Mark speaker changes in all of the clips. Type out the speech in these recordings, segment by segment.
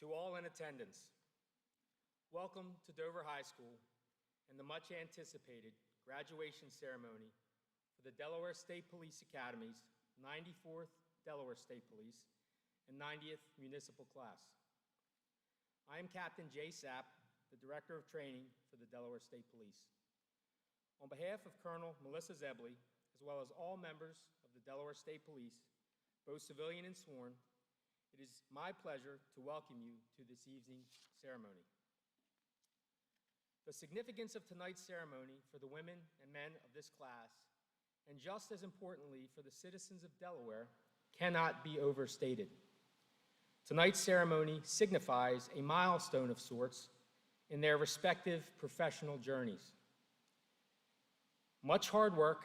Speaker 1: To all in attendance, welcome to Dover High School and the much anticipated graduation ceremony for the Delaware State Police Academy's 94th Delaware State Police and 90th Municipal class. I am Captain Jay Sapp, the Director of Training for the Delaware State Police. On behalf of Colonel Melissa Zebley, as well as all members of the Delaware State Police, both civilian and sworn, it is my pleasure to welcome you to this evening's ceremony. The significance of tonight's ceremony for the women and men of this class, and just as importantly for the citizens of Delaware, cannot be overstated. Tonight's ceremony signifies a milestone of sorts in their respective professional journeys. Much hard work,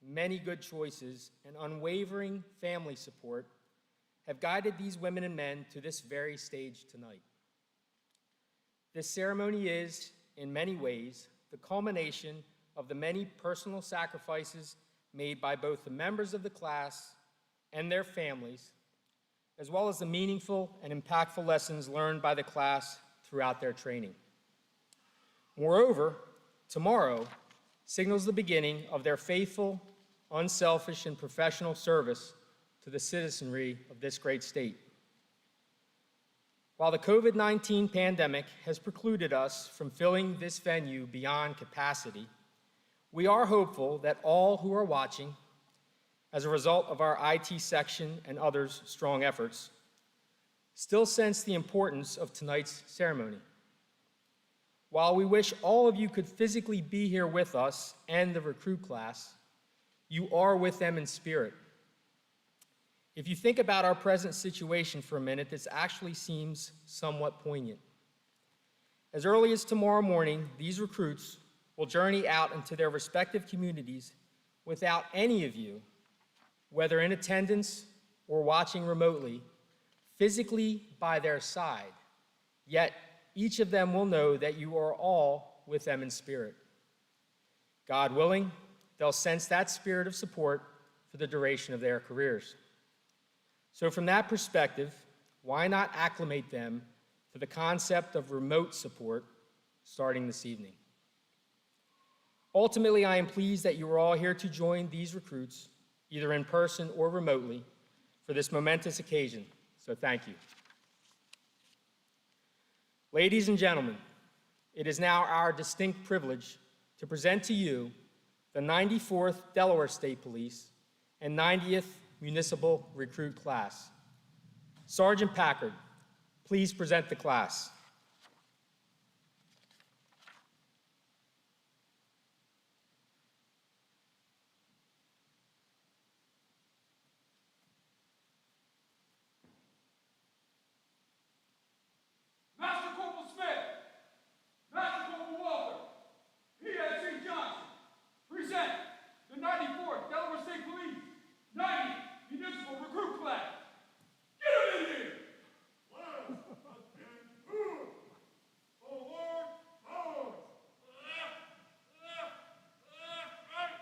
Speaker 1: many good choices, and unwavering family support have guided these women and men to this very stage tonight. This ceremony is, in many ways, the culmination of the many personal sacrifices made by both the members of the class and their families, as well as the meaningful and impactful lessons learned by the class throughout their training. Moreover, tomorrow signals the beginning of their faithful, unselfish, and professional service to the citizenry of this great state. While the COVID-19 pandemic has precluded us from filling this venue beyond capacity, we are hopeful that all who are watching, as a result of our IT section and others' strong efforts, still sense the importance of tonight's ceremony. While we wish all of you could physically be here with us and the recruit class, you are with them in spirit. If you think about our present situation for a minute, this actually seems somewhat poignant. As early as tomorrow morning, these recruits will journey out into their respective communities without any of you, whether in attendance or watching remotely, physically by their side. Yet, each of them will know that you are all with them in spirit. God willing, they'll sense that spirit of support for the duration of their careers. So from that perspective, why not acclimate them to the concept of remote support starting this evening? Ultimately, I am pleased that you are all here to join these recruits, either in person or remotely, for this momentous occasion, so thank you. Ladies and gentlemen, it is now our distinct privilege to present to you the 94th Delaware State Police and 90th Municipal Recruit Class. Sergeant Packard, please present the class.
Speaker 2: Master Corporal Smith, Master Corporal Walker, P.S.C. Johnson, present the 94th Delaware State Police 90 Municipal Recruit Class. Get him in here! One, again, two. Forward, forward. Left, right.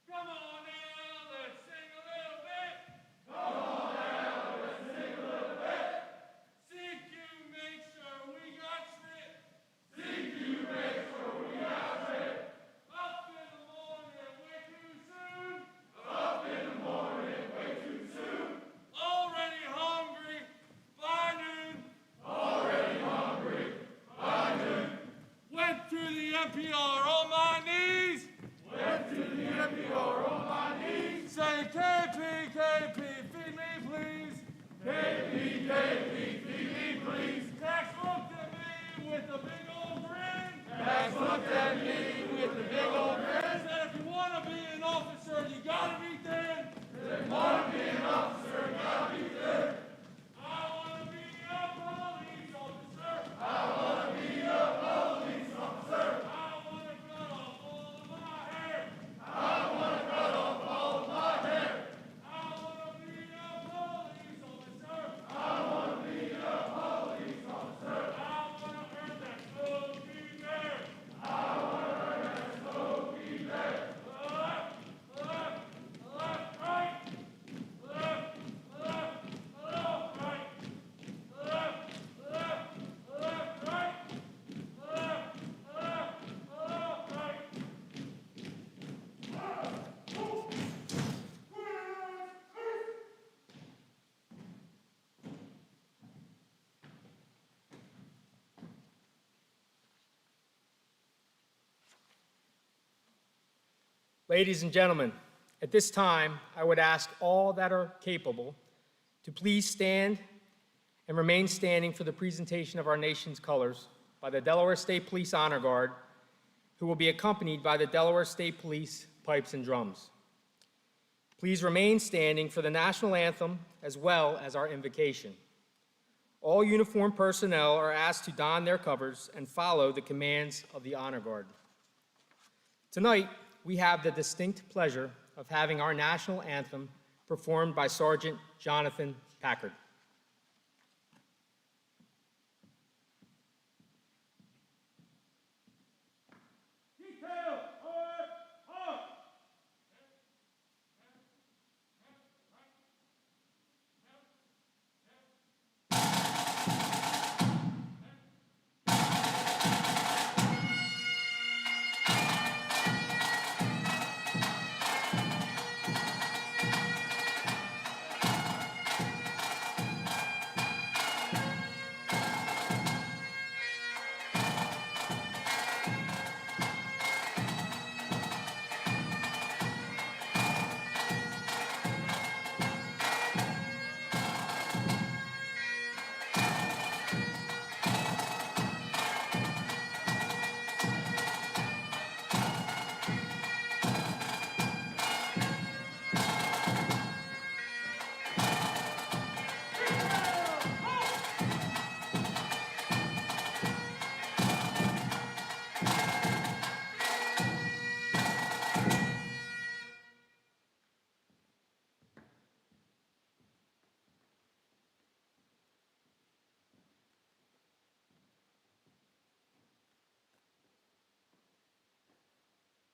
Speaker 2: Come on now, let's sing a little bit. Come on now, let's sing a little bit. CQ, make sure we got strip. CQ, make sure we got strip. Up in the morning, way too soon. Up in the morning, way too soon. Already hungry by noon. Already hungry by noon. Went to the NPR on my knees. Went to the NPR on my knees. Say KP, KP, feed me please. KP, KP, feed me please. Tex looked at me with a big old grin. Tex looked at me with a big old grin. Said if you want to be an officer, you gotta be thin. If you want to be an officer, you gotta be thin. I want to be a police officer. I want to be a police officer. I want to cut off all of my hair. I want to cut off all of my hair. I want to be a police officer. I want to be a police officer. I want to earn that
Speaker 1: Ladies and gentlemen, at this time, I would ask all that are capable to please stand and remain standing for the presentation of our nation's colors by the Delaware State Police Honor Guard, who will be accompanied by the Delaware State Police Pipes and Drums. Please remain standing for the national anthem as well as our invocation. All uniformed personnel are asked to don their covers and follow the commands of the Honor Guard. Tonight, we have the distinct pleasure of having our national anthem performed by Sergeant Jonathan Packard.
Speaker 2: Detail, order, halt!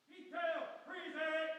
Speaker 2: Detail, present,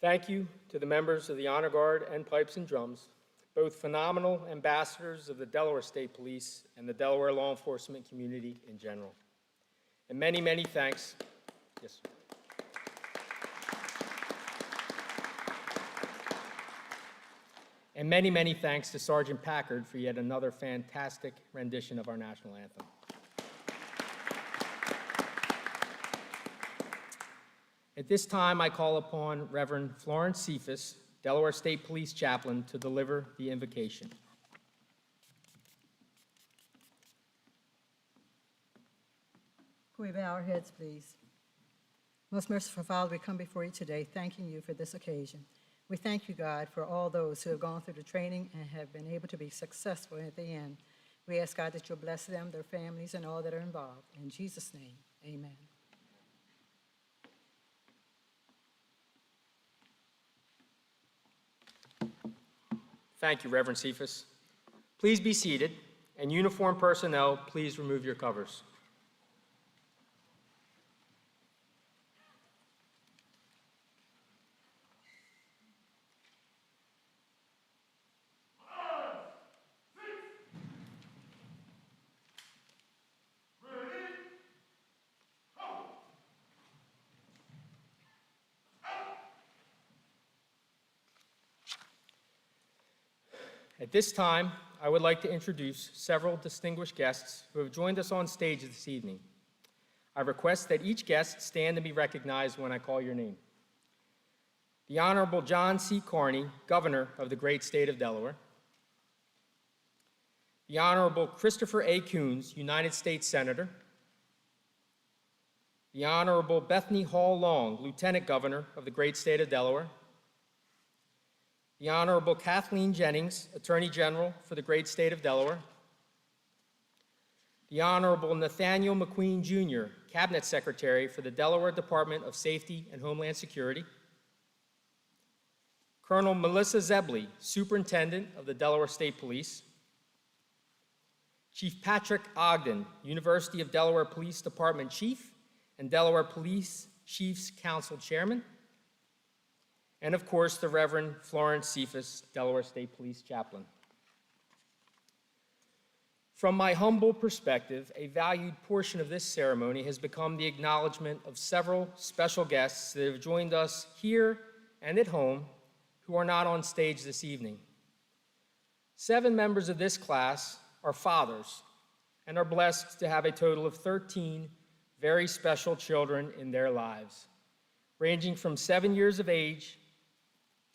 Speaker 1: Thank you to the members of the Honor Guard and Pipes and Drums, both phenomenal ambassadors of the Delaware State Police and the Delaware law enforcement community in general. And many, many thanks. Yes. And many, many thanks to Sergeant Packard for yet another fantastic rendition of our national anthem. At this time, I call upon Reverend Florence Cephas, Delaware State Police Chaplain, to deliver the invocation.
Speaker 3: Can we bow our heads, please? Most merciful Father, we come before you today thanking you for this occasion. We thank you, God, for all those who have gone through the training and have been able to be successful at the end. We ask, God, that you'll bless them, their families, and all that are involved. In Jesus' name, amen.
Speaker 1: Thank you, Reverend Cephas. Please be seated, and uniformed personnel, please remove your covers. At this time, I would like to introduce several distinguished guests who have joined us on stage this evening. I request that each guest stand and be recognized when I call your name. The Honorable John C. Carney, Governor of the great state of Delaware. The Honorable Christopher A. Coons, United States Senator. The Honorable Bethany Hall Long, Lieutenant Governor of the great state of Delaware. The Honorable Kathleen Jennings, Attorney General for the great state of Delaware. The Honorable Nathaniel McQueen, Jr., Cabinet Secretary for the Delaware Department of Safety and Homeland Security. Colonel Melissa Zebley, Superintendent of the Delaware State Police. Chief Patrick Ogden, University of Delaware Police Department Chief and Delaware Police Chiefs Council Chairman. And of course, the Reverend Florence Cephas, Delaware State Police Chaplain. From my humble perspective, a valued portion of this ceremony has become the acknowledgement of several special guests that have joined us here and at home who are not on stage this evening. 7 members of this class are fathers and are blessed to have a total of 13 very special children in their lives, ranging from 7 years of age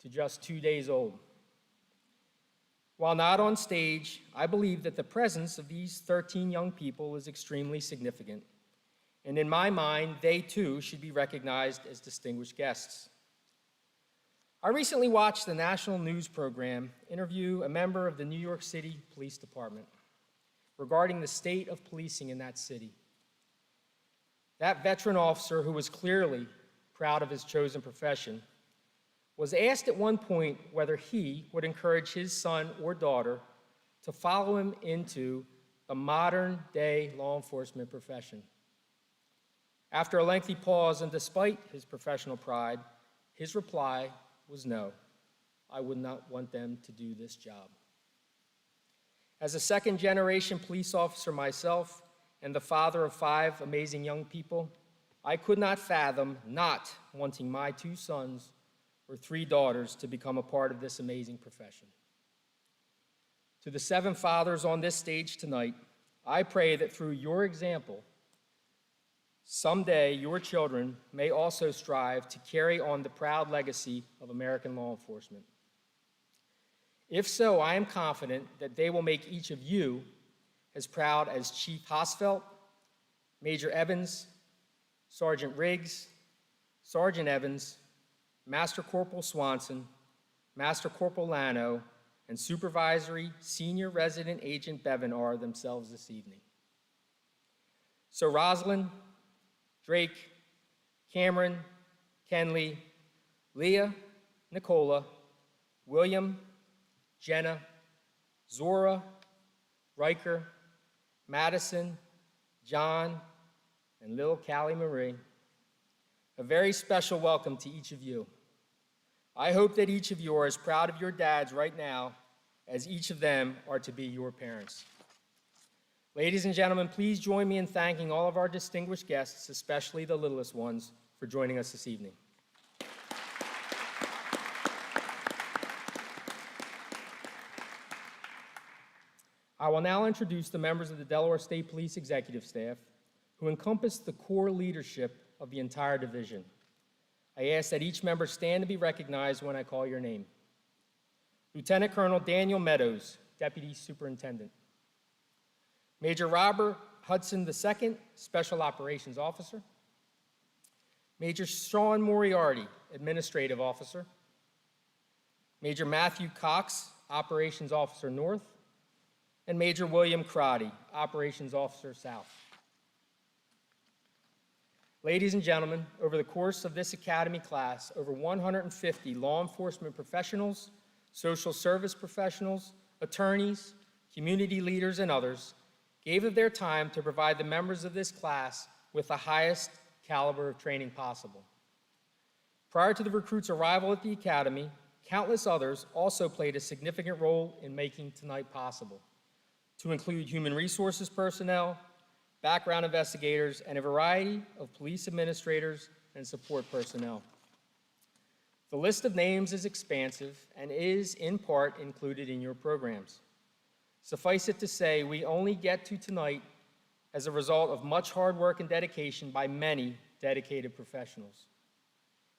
Speaker 1: to just 2 days old. While not on stage, I believe that the presence of these 13 young people is extremely significant, and in my mind, they too should be recognized as distinguished guests. I recently watched the national news program interview a member of the New York City Police Department regarding the state of policing in that city. That veteran officer, who was clearly proud of his chosen profession, was asked at one point whether he would encourage his son or daughter to follow him into the modern-day law enforcement profession. After a lengthy pause, and despite his professional pride, his reply was no. I would not want them to do this job. As a second-generation police officer myself and the father of 5 amazing young people, I could not fathom not wanting my 2 sons or 3 daughters to become a part of this amazing profession. To the 7 fathers on this stage tonight, I pray that through your example, someday your children may also strive to carry on the proud legacy of American law enforcement. If so, I am confident that they will make each of you as proud as Chief Hosfeld, Major Evans, Sergeant Riggs, Sergeant Evans, Master Corporal Swanson, Master Corporal Lano, and Supervisory Senior Resident Agent Bevan are themselves this evening. So Rosalind, Drake, Cameron, Kenley, Leah, Nicola, William, Jenna, Zora, Riker, Madison, John, and little Callie Marie, a very special welcome to each of you. I hope that each of you are as proud of your dads right now as each of them are to be your parents. Ladies and gentlemen, please join me in thanking all of our distinguished guests, especially the littlest ones, for joining us this evening. I will now introduce the members of the Delaware State Police Executive Staff who encompass the core leadership of the entire division. I ask that each member stand to be recognized when I call your name. Lieutenant Colonel Daniel Meadows, Deputy Superintendent. Major Robert Hudson II, Special Operations Officer. Major Sean Moriarty, Administrative Officer. Major Matthew Cox, Operations Officer North. And Major William Crotty, Operations Officer South. Ladies and gentlemen, over the course of this Academy class, over 150 law enforcement professionals, social service professionals, attorneys, community leaders, and others gave of their time to provide the members of this class with the highest caliber of training possible. Prior to the recruits' arrival at the Academy, countless others also played a significant role in making tonight possible, to include human resources personnel, background investigators, and a variety of police administrators and support personnel. The list of names is expansive and is, in part, included in your programs. Suffice it to say, we only get to tonight as a result of much hard work and dedication by many dedicated professionals.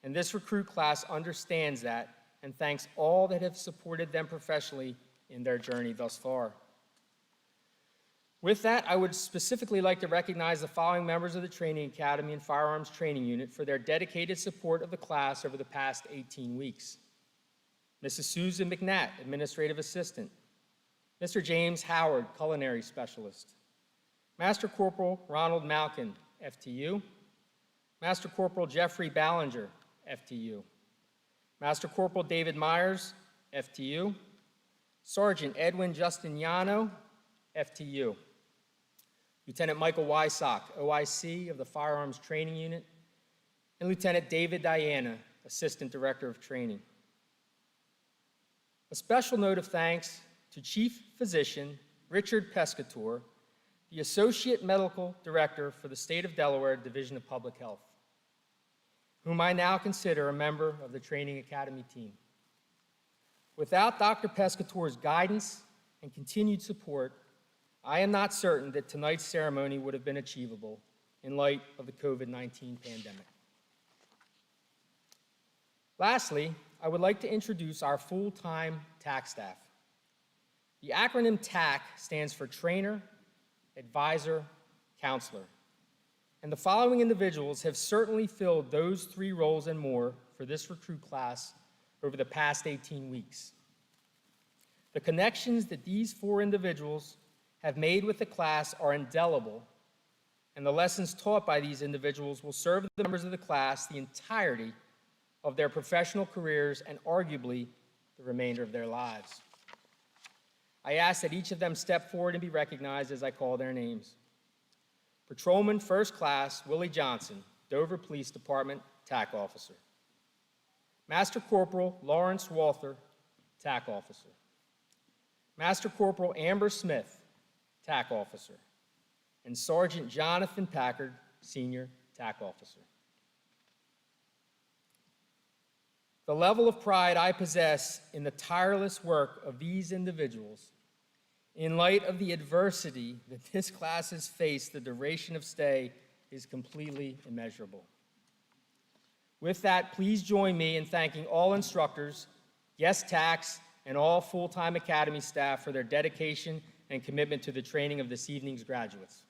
Speaker 1: And this recruit class understands that and thanks all that have supported them professionally in their journey thus far. With that, I would specifically like to recognize the following members of the Training Academy and Firearms Training Unit for their dedicated support of the class over the past 18 weeks. Mrs. Susan McNatt, Administrative Assistant. Mr. James Howard, Culinary Specialist. Master Corporal Ronald Malkin, FTU. Master Corporal Jeffrey Ballinger, FTU. Master Corporal David Myers, FTU. Sergeant Edwin Justiniano, FTU. Lieutenant Michael Wysock, OIC of the Firearms Training Unit, and Lieutenant David Diana, Assistant Director of Training. A special note of thanks to Chief Physician Richard Pescator, the Associate Medical Director for the State of Delaware Division of Public Health, whom I now consider a member of the Training Academy team. Without Dr. Pescator's guidance and continued support, I am not certain that tonight's ceremony would have been achievable in light of the COVID-19 pandemic. Lastly, I would like to introduce our full-time TAC staff. The acronym TAC stands for Trainer, Advisor, Counselor. And the following individuals have certainly filled those three roles and more for this recruit class over the past 18 weeks. The connections that these four individuals have made with the class are indelible, and the lessons taught by these individuals will serve the members of the class the entirety of their professional careers and arguably the remainder of their lives. I ask that each of them step forward and be recognized as I call their names. Patrolman First Class Willie Johnson, Dover Police Department, TAC Officer. Master Corporal Lawrence Walther, TAC Officer. Master Corporal Amber Smith, TAC Officer. And Sergeant Jonathan Packard, Senior TAC Officer. The level of pride I possess in the tireless work of these individuals, in light of the adversity that this class has faced the duration of stay, is completely immeasurable. With that, please join me in thanking all instructors, guest TACs, and all full-time Academy staff for their dedication and commitment to the training of this evening's graduates.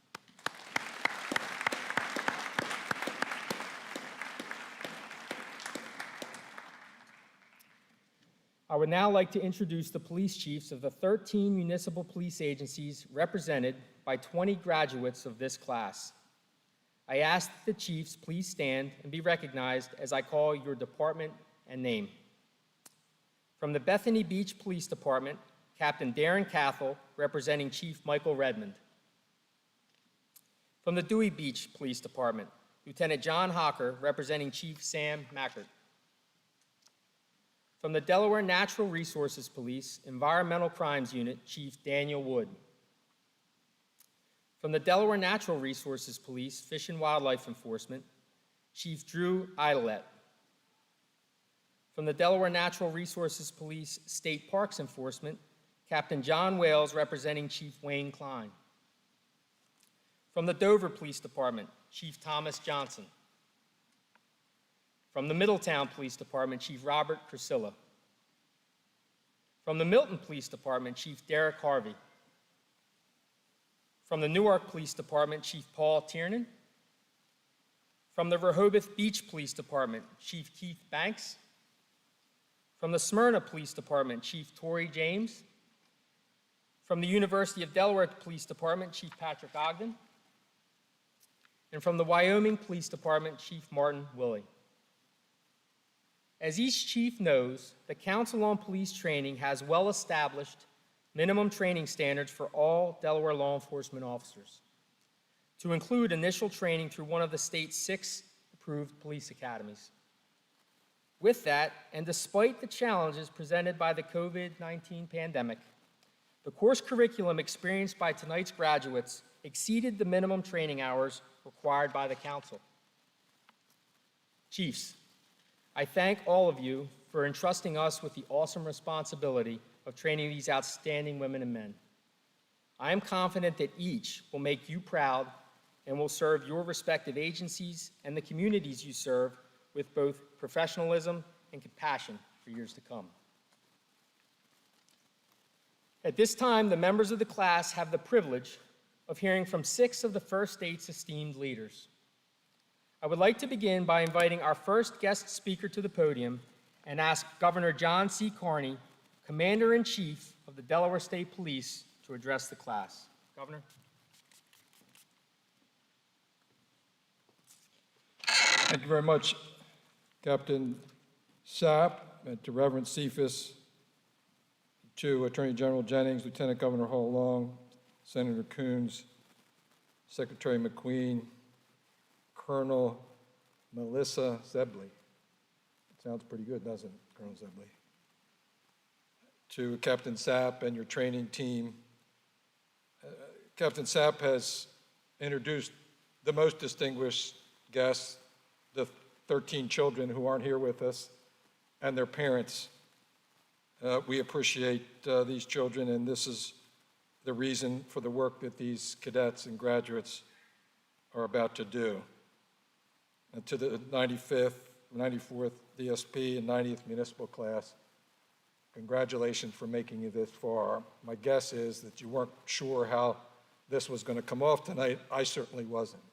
Speaker 1: I would now like to introduce the police chiefs of the 13 municipal police agencies represented by 20 graduates of this class. I ask that the chiefs please stand and be recognized as I call your department and name. From the Bethany Beach Police Department, Captain Darren Cathell, representing Chief Michael Redmond. From the Dewey Beach Police Department, Lieutenant John Hocker, representing Chief Sam Mackert. From the Delaware Natural Resources Police, Environmental Crimes Unit, Chief Daniel Wood. From the Delaware Natural Resources Police, Fish and Wildlife Enforcement, Chief Drew Idlett. From the Delaware Natural Resources Police State Parks Enforcement, Captain John Wales representing Chief Wayne Klein. From the Dover Police Department, Chief Thomas Johnson. From the Middletown Police Department, Chief Robert Crisilla. From the Milton Police Department, Chief Derek Harvey. From the Newark Police Department, Chief Paul Tiernan. From the Rehoboth Beach Police Department, Chief Keith Banks. From the Smyrna Police Department, Chief Torrey James. From the University of Delaware Police Department, Chief Patrick Ogden. And from the Wyoming Police Department, Chief Martin Willey. As each chief knows, the Council on Police Training has well-established minimum training standards for all Delaware law enforcement officers, to include initial training through one of the state's 6 approved police academies. With that, and despite the challenges presented by the COVID-19 pandemic, the course curriculum experienced by tonight's graduates exceeded the minimum training hours required by the Council. Chiefs, I thank all of you for entrusting us with the awesome responsibility of training these outstanding women and men. I am confident that each will make you proud and will serve your respective agencies and the communities you serve with both professionalism and compassion for years to come. At this time, the members of the class have the privilege of hearing from 6 of the First State's esteemed leaders. I would like to begin by inviting our first guest speaker to the podium and ask Governor John C. Carney, Commander-in-Chief of the Delaware State Police, to address the class. Governor.
Speaker 4: Thank you very much, Captain Sapp, and to Reverend Cephas, to Attorney General Jennings, Lieutenant Governor Hull Long, Senator Coons, Secretary McQueen, Colonel Melissa Zebley. Sounds pretty good, doesn't it, Colonel Zebley? To Captain Sapp and your training team. Captain Sapp has introduced the most distinguished guests, the 13 children who aren't here with us, and their parents. We appreciate these children, and this is the reason for the work that these cadets and graduates are about to do. And to the 95th, 94th DSP and 90th Municipal class, congratulations for making it this far. My guess is that you weren't sure how this was going to come off tonight. I certainly wasn't.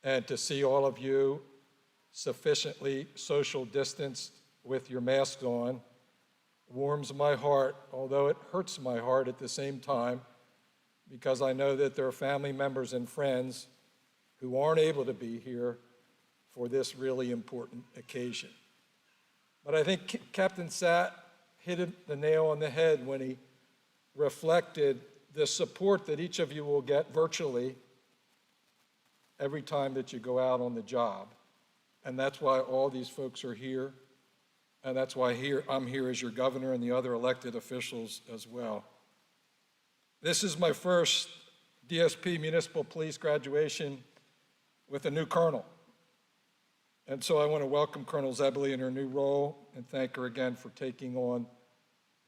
Speaker 4: And to see all of you sufficiently social distanced with your masks on warms my heart, although it hurts my heart at the same time, because I know that there are family members and friends who aren't able to be here for this really important occasion. But I think Captain Sapp hit the nail on the head when he reflected the support that each of you will get virtually every time that you go out on the job. And that's why all these folks are here, and that's why I'm here as your governor and the other elected officials as well. This is my first DSP Municipal Police graduation with a new colonel. And so I want to welcome Colonel Zebley in her new role and thank her again for taking on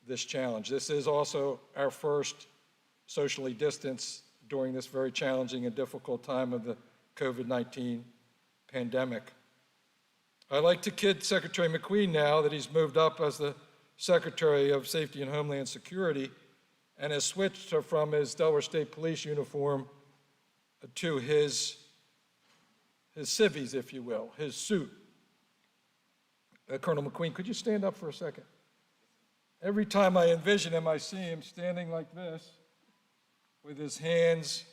Speaker 4: this challenge. This is also our first socially distanced during this very challenging and difficult time of the COVID-19 pandemic. I'd like to kid Secretary McQueen now that he's moved up as the Secretary of Safety and Homeland Security and has switched from his Delaware State Police uniform to his civvies, if you will, his suit. Colonel McQueen, could you stand up for a second? Every time I envision him, I see him standing like this, with his hands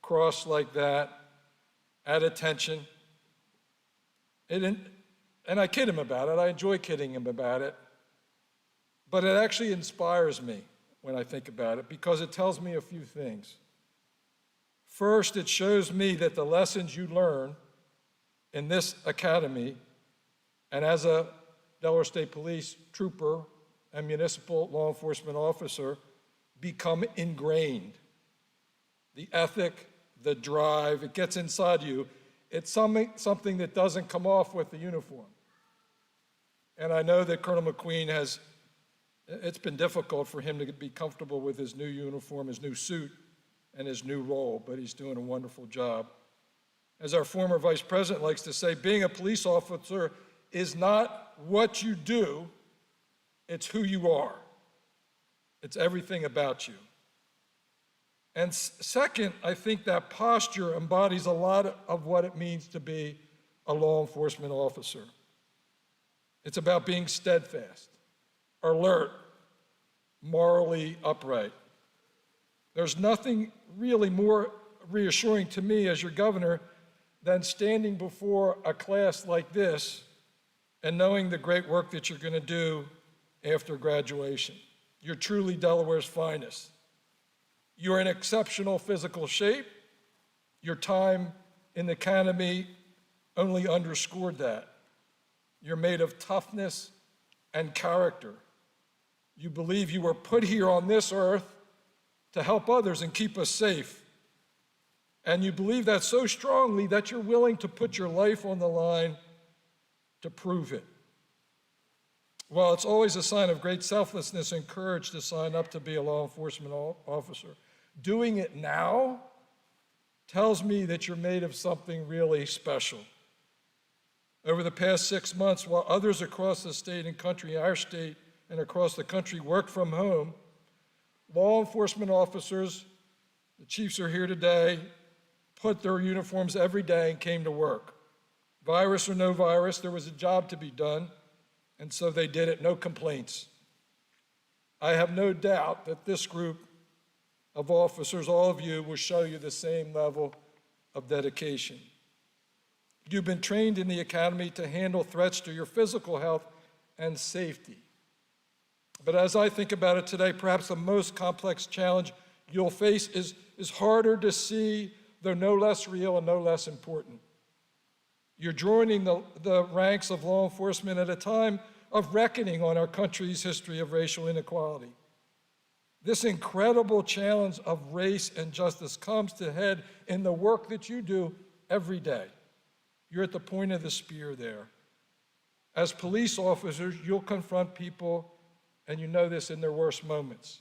Speaker 4: crossed like that, at attention. And I kid him about it. I enjoy kidding him about it. But it actually inspires me when I think about it, because it tells me a few things. First, it shows me that the lessons you learn in this academy, and as a Delaware State Police trooper and municipal law enforcement officer, become ingrained. the ethic, the drive. It gets inside you. It's something that doesn't come off with the uniform. And I know that Colonel McQueen it's been difficult for him to be comfortable with his new uniform, his new suit, and his new role, but he's doing a wonderful job. As our former vice president likes to say, being a police officer is not what you do, it's who you are. It's everything about you. And second, I think that posture embodies a lot of what it means to be a law enforcement officer. It's about being steadfast, alert, morally upright. There's nothing really more reassuring to me as your governor than standing before a class like this and knowing the great work that you're going to do after graduation. You're truly Delaware's finest. You're in exceptional physical shape. Your time in the academy only underscored that. You're made of toughness and character. You believe you were put here on this earth to help others and keep us safe. And you believe that so strongly that you're willing to put your life on the line to prove it. Well, it's always a sign of great selflessness and courage to sign up to be a law enforcement officer. Doing it now tells me that you're made of something really special. Over the past 6 months, while others across the state and country, our state and across the country, work from home, law enforcement officers, the chiefs are here today, put their uniforms every day and came to work. Virus or no virus, there was a job to be done, and so they did it, no complaints. I have no doubt that this group of officers, all of you, will show you the same level of dedication. You've been trained in the academy to handle threats to your physical health and safety. But as I think about it today, perhaps the most complex challenge you'll face is harder to see, though no less real and no less important. You're joining the ranks of law enforcement at a time of reckoning on our country's history of racial inequality. This incredible challenge of race and justice comes to head in the work that you do every day. You're at the point of the spear there. As police officers, you'll confront people, and you know this, in their worst moments.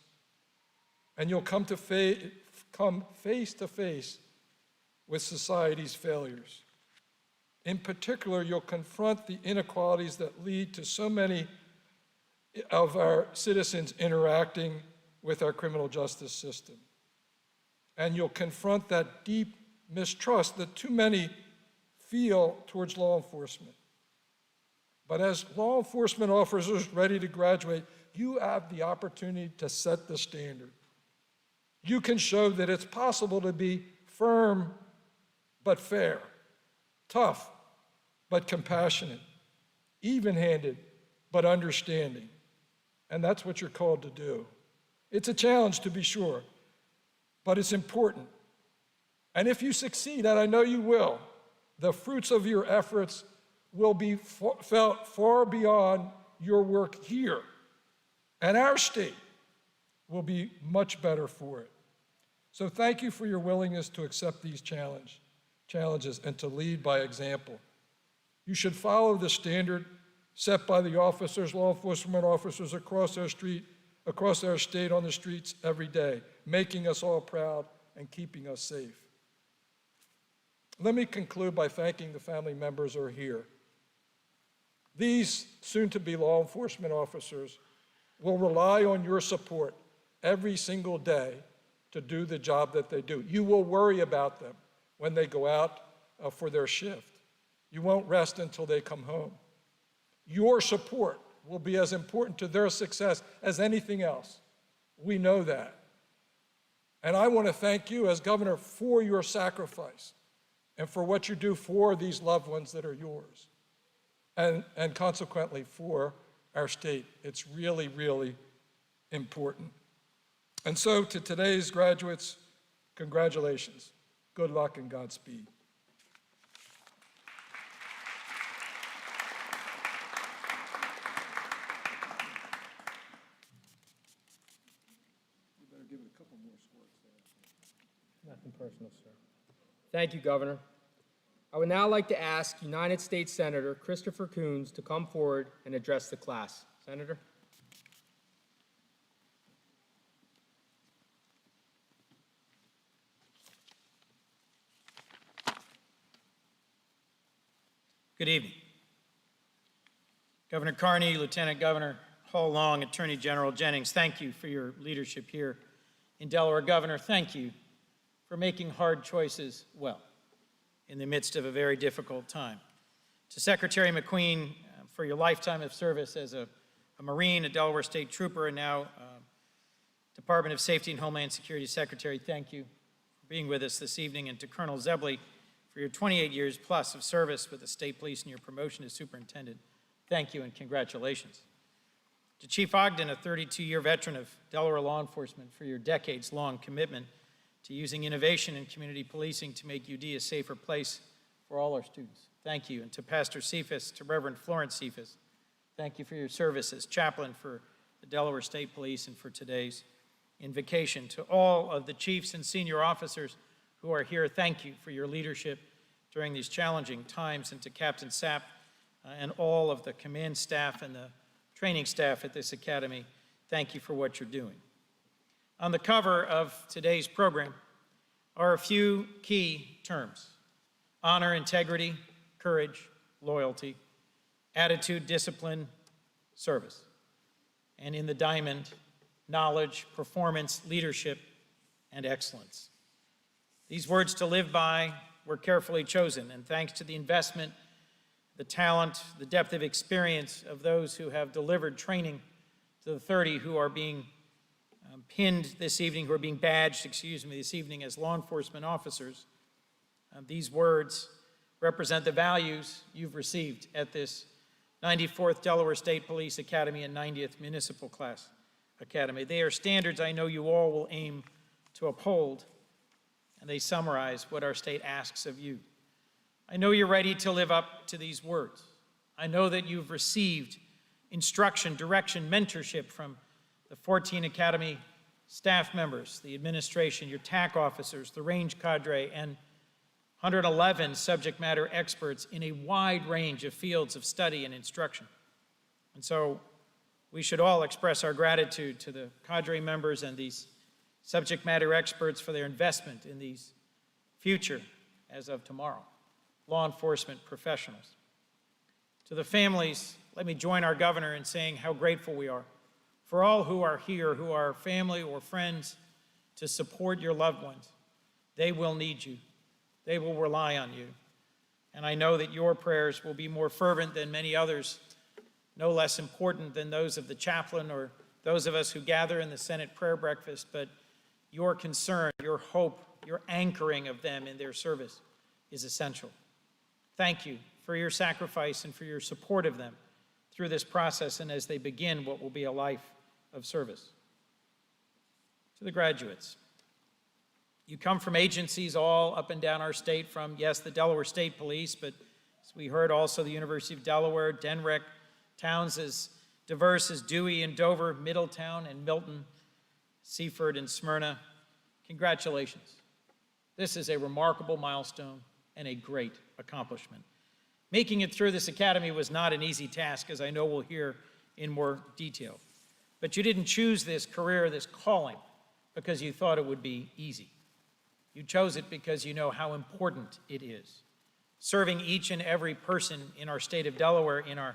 Speaker 4: And you'll come face to face with society's failures. In particular, you'll confront the inequalities that lead to so many of our citizens interacting with our criminal justice system. And you'll confront that deep mistrust that too many feel towards law enforcement. But as law enforcement officers ready to graduate, you have the opportunity to set the standard. You can show that it's possible to be firm but fair, tough but compassionate, even-handed but understanding. And that's what you're called to do. It's a challenge, to be sure, but it's important. And if you succeed, and I know you will, the fruits of your efforts will be felt far beyond your work here. And our state will be much better for it. So thank you for your willingness to accept these challenges and to lead by example. You should follow the standard set by the officers, law enforcement officers across our state on the streets every day, making us all proud and keeping us safe. Let me conclude by thanking the family members who are here. These soon-to-be law enforcement officers will rely on your support every single day to do the job that they do. You will worry about them when they go out for their shift. You won't rest until they come home. Your support will be as important to their success as anything else. We know that. And I want to thank you as governor for your sacrifice and for what you do for these loved ones that are yours, and consequently for our state. It's really, really important. And so to today's graduates, congratulations. Good luck and Godspeed. You better give it a couple more squirts there.
Speaker 1: and personal, sir. Thank you, Governor. I would now like to ask United States Senator Christopher Coons to come forward and address the class. Senator?
Speaker 5: Good evening. Governor Carney, Lieutenant Governor Hull Long, Attorney General Jennings, thank you for your leadership here in Delaware. Governor, thank you for making hard choices well in the midst of a very difficult time. To Secretary McQueen, for your lifetime of service as a Marine, a Delaware State Trooper, and now Department of Safety and Homeland Security Secretary, thank you for being with us this evening. And to Colonel Zebley, for your 28 years plus of service with the State Police and your promotion as Superintendent, thank you and congratulations. To Chief Ogden, a 32-year veteran of Delaware law enforcement, for your decades-long commitment to using innovation in community policing to make UD a safer place for all our students. Thank you. And to Pastor Cephas, to Reverend Florence Cephas, thank you for your service as chaplain for the Delaware State Police and for today's invocation. To all of the chiefs and senior officers who are here, thank you for your leadership during these challenging times. And to Captain Sapp and all of the command staff and the training staff at this academy, thank you for what you're doing. On the cover of today's program are a few key terms: honor, integrity, courage, loyalty, attitude, discipline, service. And in the diamond, knowledge, performance, leadership, and excellence. These words to live by were carefully chosen, and thanks to the investment, the talent, the depth of experience of those who have delivered training to the 30 who are being pinned this evening, who are being badged, this evening as law enforcement officers, these words represent the values you've received at this 94th Delaware State Police Academy and 90th Municipal Class Academy. They are standards I know you all will aim to uphold, and they summarize what our state asks of you. I know you're ready to live up to these words. I know that you've received instruction, direction, mentorship from the 14 Academy staff members, the administration, your TAC officers, the range cadre, and 111 subject matter experts in a wide range of fields of study and instruction. And so we should all express our gratitude to the cadre members and these subject matter experts for their investment in these future, as of tomorrow, law enforcement professionals. To the families, let me join our governor in saying how grateful we are for all who are here, who are family or friends, to support your loved ones. They will need you. They will rely on you. And I know that your prayers will be more fervent than many others, no less important than those of the chaplain or those of us who gather in the Senate prayer breakfast, but your concern, your hope, your anchoring of them in their service is essential. Thank you for your sacrifice and for your support of them through this process and as they begin what will be a life of service. To the graduates, you come from agencies all up and down our state, from, yes, the Delaware State Police, but as we heard, also the University of Delaware, DENREC, towns as diverse as Dewey and Dover, Middletown and Milton, Seaford and Smyrna. Congratulations. This is a remarkable milestone and a great accomplishment. Making it through this academy was not an easy task, as I know we'll hear in more detail. But you didn't choose this career, this calling, because you thought it would be easy. You chose it because you know how important it is. Serving each and every person in our state of Delaware, in our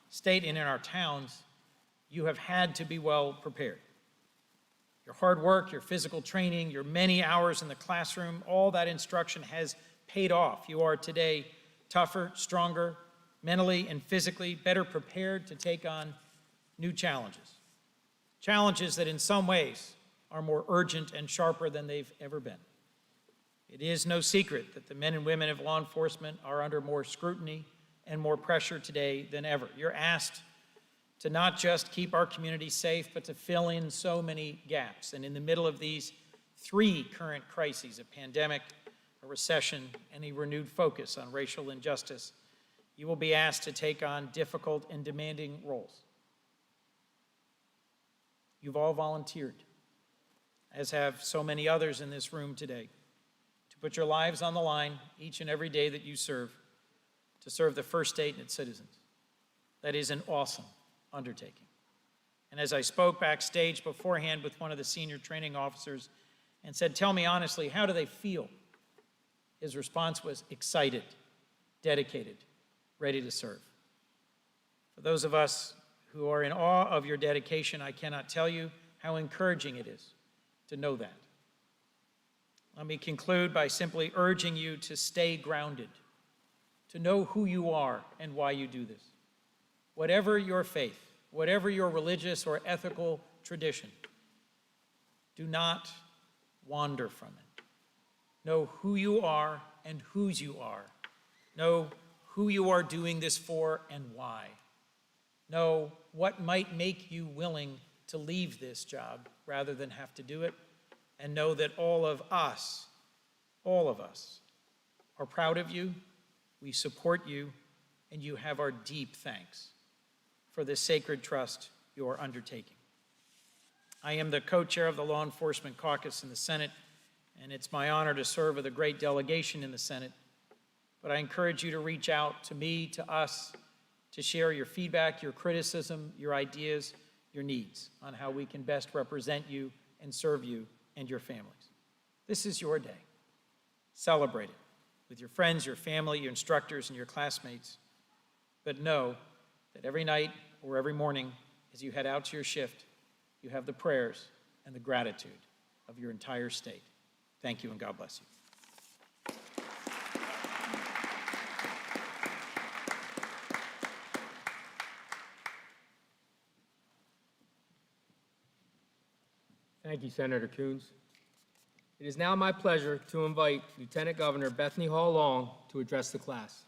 Speaker 5: state and in our towns, you have had to be well prepared. Your hard work, your physical training, your many hours in the classroom, all that instruction has paid off. You are today tougher, stronger, mentally and physically better prepared to take on new challenges. Challenges that in some ways are more urgent and sharper than they've ever been. It is no secret that the men and women of law enforcement are under more scrutiny and more pressure today than ever. You're asked to not just keep our community safe, but to fill in so many gaps. And in the middle of these three current crises, a pandemic, a recession, and a renewed focus on racial injustice, you will be asked to take on difficult and demanding roles. You've all volunteered, as have so many others in this room today. to put your lives on the line each and every day that you serve, to serve the first state and its citizens. That is an awesome undertaking. And as I spoke backstage beforehand with one of the senior training officers and said, "Tell me honestly, how do they feel?" his response was excited, dedicated, ready to serve. For those of us who are in awe of your dedication, I cannot tell you how encouraging it is to know that. Let me conclude by simply urging you to stay grounded, to know who you are and why you do this. Whatever your faith, whatever your religious or ethical tradition, do not wander from it. Know who you are and whose you are. Know who you are doing this for and why. Know what might make you willing to leave this job rather than have to do it. And know that all of us, are proud of you, we support you, and you have our deep thanks for this sacred trust you are undertaking. I am the co-chair of the Law Enforcement Caucus in the Senate, and it's my honor to serve with a great delegation in the Senate. But I encourage you to reach out to me, to us, to share your feedback, your criticism, your ideas, your needs on how we can best represent you and serve you and your families. This is your day. Celebrate it with your friends, your family, your instructors, and your classmates. But know that every night or every morning as you head out to your shift, you have the prayers and the gratitude of your entire state. Thank you, and God bless you.
Speaker 1: Thank you, Senator Coons. It is now my pleasure to invite Lieutenant Governor Bethany Hall Long to address the class.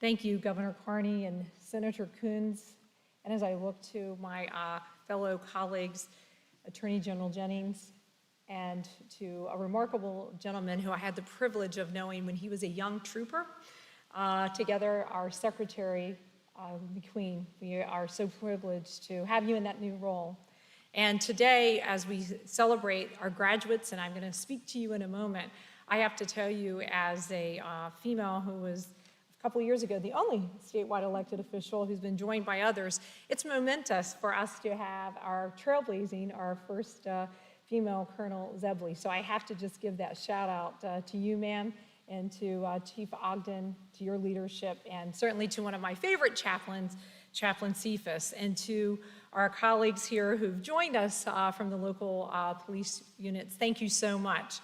Speaker 6: Thank you, Governor Carney and Senator Coons. And as I look to my fellow colleagues, Attorney General Jennings, and to a remarkable gentleman who I had the privilege of knowing when he was a young trooper, together, our Secretary McQueen. We are so privileged to have you in that new role. And today, as we celebrate our graduates, and I'm going to speak to you in a moment, I have to tell you as a female who was a couple years ago the only statewide elected official who's been joined by others, it's momentous for us to have our trailblazing, our first female Colonel Zebley. So I have to just give that shout out to you, ma'am, and to Chief Ogden, to your leadership, and certainly to one of my favorite chaplains, Chaplain Cephas, and to our colleagues here who've joined us from the local police units. Thank you so much.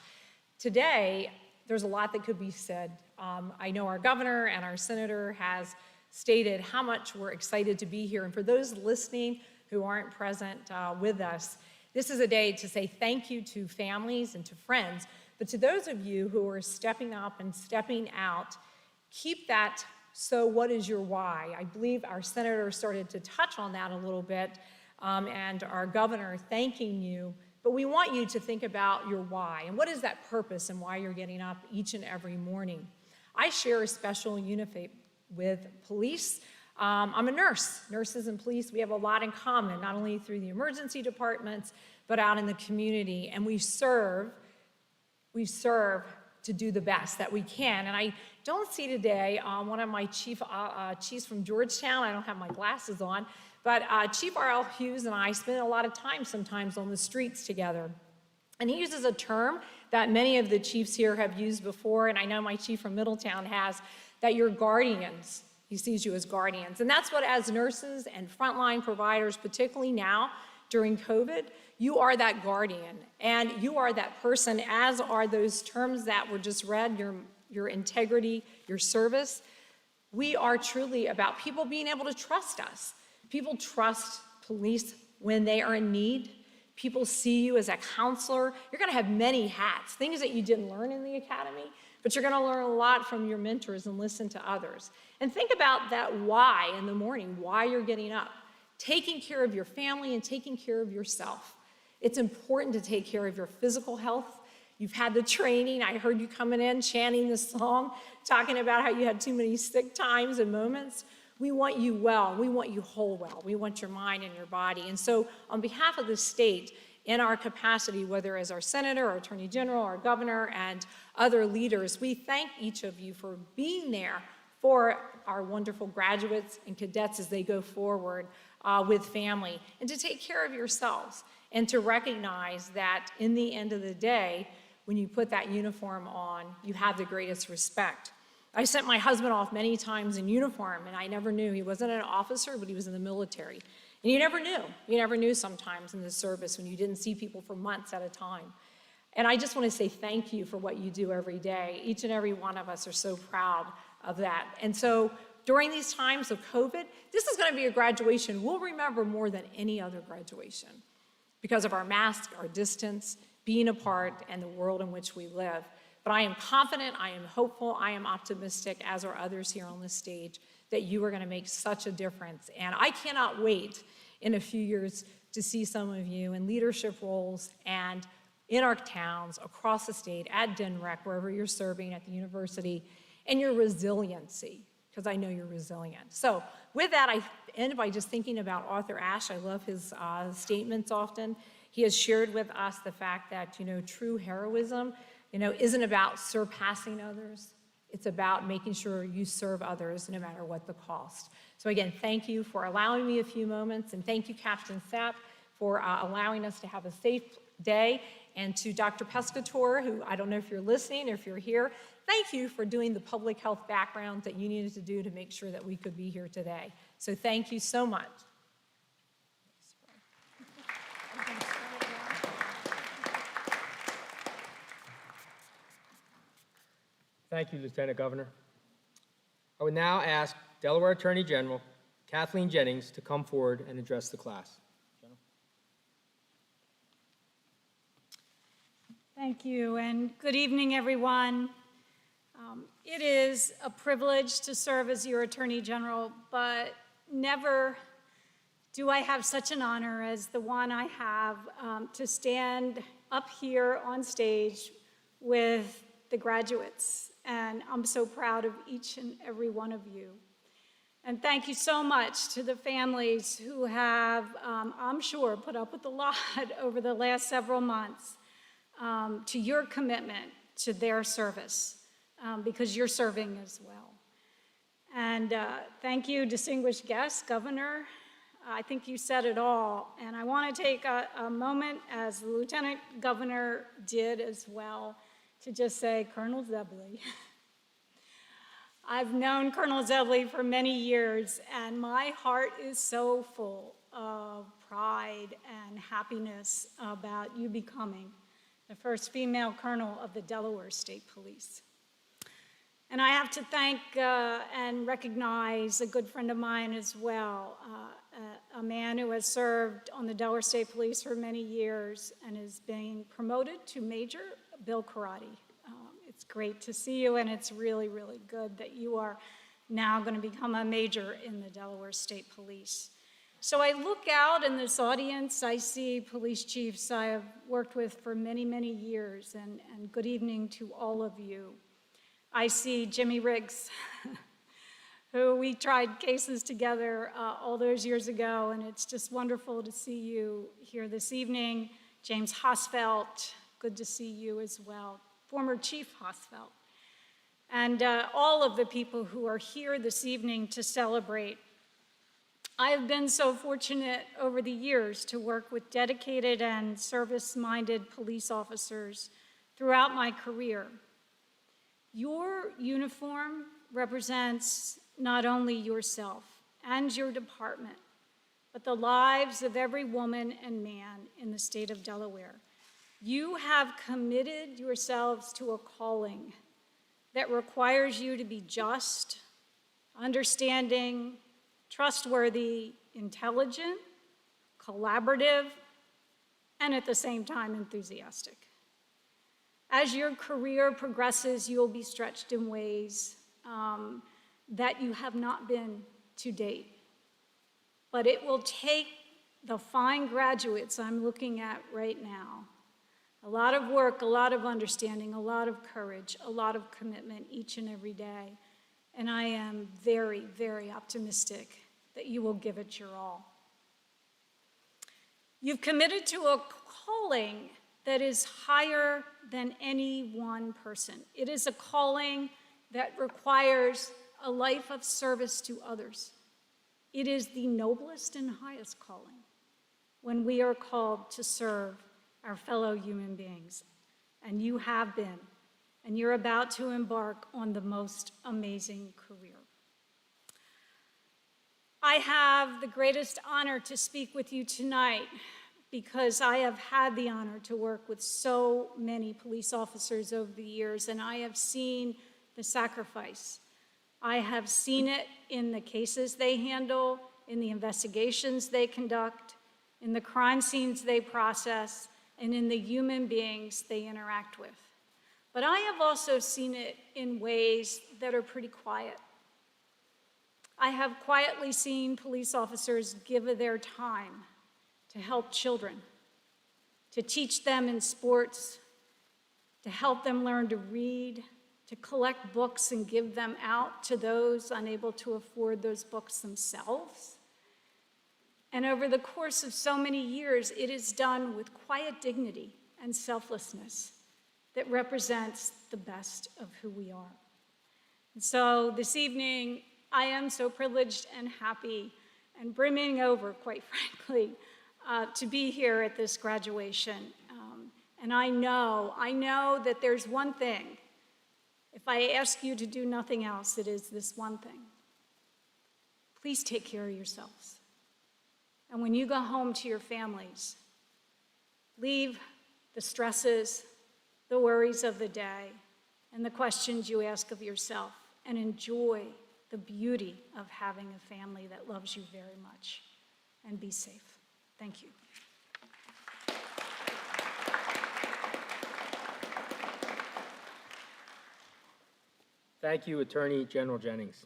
Speaker 6: Today, there's a lot that could be said. I know our governor and our senator has stated how much we're excited to be here, and for those listening who aren't present with us, this is a day to say thank you to families and to friends. But to those of you who are stepping up and stepping out, keep that, so what is your why? I believe our senator started to touch on that a little bit, and our governor thanking you. But we want you to think about your why, and what is that purpose and why you're getting up each and every morning. I share a special unit with police. I'm a nurse. Nurses and police, we have a lot in common, not only through the emergency departments, but out in the community, and we serve to do the best that we can. And I don't see today one of my chiefs from Georgetown. I don't have my glasses on, but Chief R.L. Hughes and I spend a lot of time sometimes on the streets together. And he uses a term that many of the chiefs here have used before, and I know my chief from Middletown has, that you're guardians. He sees you as guardians. And that's what, as nurses and frontline providers, particularly now during COVID, you are that guardian, and you are that person, as are those terms that were just read, your integrity, your service. We are truly about people being able to trust us. People trust police when they are in need. People see you as a counselor. You're gonna have many hats, things that you didn't learn in the academy, but you're gonna learn a lot from your mentors and listen to others. And think about that why in the morning, why you're getting up. Taking care of your family and taking care of yourself. It's important to take care of your physical health. You've had the training. I heard you coming in chanting this song, talking about how you had too many sick times and moments. We want you well. We want you whole well. We want your mind and your body. And so on behalf of the state, in our capacity, whether as our senator, our attorney general, our governor, and other leaders, we thank each of you for being there for our wonderful graduates and cadets as they go forward with family, and to take care of yourselves, and to recognize that in the end of the day, when you put that uniform on, you have the greatest respect. I sent my husband off many times in uniform, and I never knew. He wasn't an officer, but he was in the military. And you never knew. You never knew sometimes in the service when you didn't see people for months at a time. And I just want to say thank you for what you do every day. Each and every one of us are so proud of that. And so during these times of COVID, this is going to be a graduation we'll remember more than any other graduation because of our mask, our distance, being apart, and the world in which we live. But I am confident, I am hopeful, I am optimistic, as are others here on this stage, that you are going to make such a difference. And I cannot wait in a few years to see some of you in leadership roles and in our towns, across the state, at DNREC, wherever you're serving, at the university, and your resiliency, because I know you're resilient. So with that, I end by just thinking about Arthur Ashe. I love his statements often. He has shared with us the fact that, true heroism, isn't about surpassing others. It's about making sure you serve others no matter what the cost. So again, thank you for allowing me a few moments, and thank you, Captain Sapp, for allowing us to have a safe day. And to Dr. Pescatore, who I don't know if you're listening or if you're here, thank you for doing the public health background that you needed to do to make sure that we could be here today. So thank you so much.
Speaker 1: Thank you, Lieutenant Governor. I would now ask Delaware Attorney General Kathleen Jennings to come forward and address the class.
Speaker 7: Thank you, and good evening, everyone. It is a privilege to serve as your Attorney General, but never do I have such an honor as the one I have to stand up here on stage with the graduates, and I'm so proud of each and every one of you. And thank you so much to the families who have, I'm sure, put up with a lot over the last several months, to your commitment to their service, because you're serving as well. And thank you, distinguished guests, Governor. I think you said it all. And I want to take a moment, as the Lieutenant Governor did as well, to just say, Colonel Zebley. I've known Colonel Zebley for many years, and my heart is so full of pride and happiness about you becoming the first female colonel of the Delaware State Police. And I have to thank and recognize a good friend of mine as well, a man who has served on the Delaware State Police for many years and is being promoted to Major, Bill Karate. It's great to see you, and it's really, really good that you are now going to become a major in the Delaware State Police. So I look out in this audience, I see police chiefs I have worked with for many, many years, and good evening to all of you. I see Jimmy Riggs, who we tried cases together all those years ago, and it's just wonderful to see you here this evening. James Hosfeld, good to see you as well. Former Chief Hosfeld. And all of the people who are here this evening to celebrate. I have been so fortunate over the years to work with dedicated and service-minded police officers throughout my career. Your uniform represents not only yourself and your department, but the lives of every woman and man in the state of Delaware. You have committed yourselves to a calling that requires you to be just, understanding, trustworthy, intelligent, collaborative, and at the same time enthusiastic. As your career progresses, you'll be stretched in ways that you have not been to date. But it will take the fine graduates I'm looking at right now, a lot of work, a lot of understanding, a lot of courage, a lot of commitment each and every day and I am very, very optimistic that you will give it your all. You've committed to a calling that is higher than any one person. It is a calling that requires a life of service to others. It is the noblest and highest calling when we are called to serve our fellow human beings. And you have been, and you're about to embark on the most amazing career. I have the greatest honor to speak with you tonight because I have had the honor to work with so many police officers over the years, and I have seen the sacrifice. I have seen it in the cases they handle, in the investigations they conduct, in the crime scenes they process, and in the human beings they interact with. But I have also seen it in ways that are pretty quiet. I have quietly seen police officers give of their time to help children, to teach them in sports, to help them learn to read, to collect books and give them out to those unable to afford those books themselves. And over the course of so many years, it is done with quiet dignity and selflessness that represents the best of who we are. And so this evening, I am so privileged and happy and brimming over, quite frankly, to be here at this graduation. And I know that there's one thing. If I ask you to do nothing else, it is this one thing. Please take care of yourselves. And when you go home to your families, leave the stresses, the worries of the day, and the questions you ask of yourself, and enjoy the beauty of having a family that loves you very much. And be safe. Thank you.
Speaker 1: Thank you, Attorney General Jennings.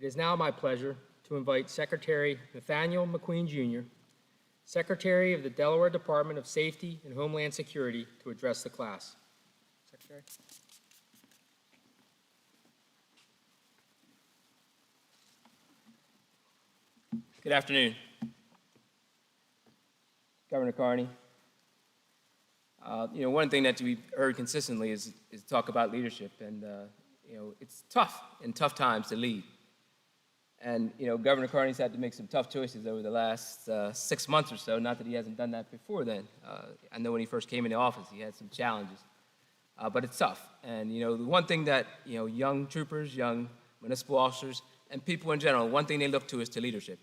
Speaker 1: It is now my pleasure to invite Secretary Nathaniel McQueen, Jr., Secretary of the Delaware Department of Safety and Homeland Security, to address the class. Secretary.
Speaker 8: Good afternoon. Governor Carney. One thing that we've heard consistently is talk about leadership, and it's tough in tough times to lead. And Governor Carney's had to make some tough choices over the last 6 months or so. Not that he hasn't done that before then. I know when he first came into office, he had some challenges, but it's tough. And the one thing that young troopers, young municipal officers, and people in general, one thing they look to is to leadership,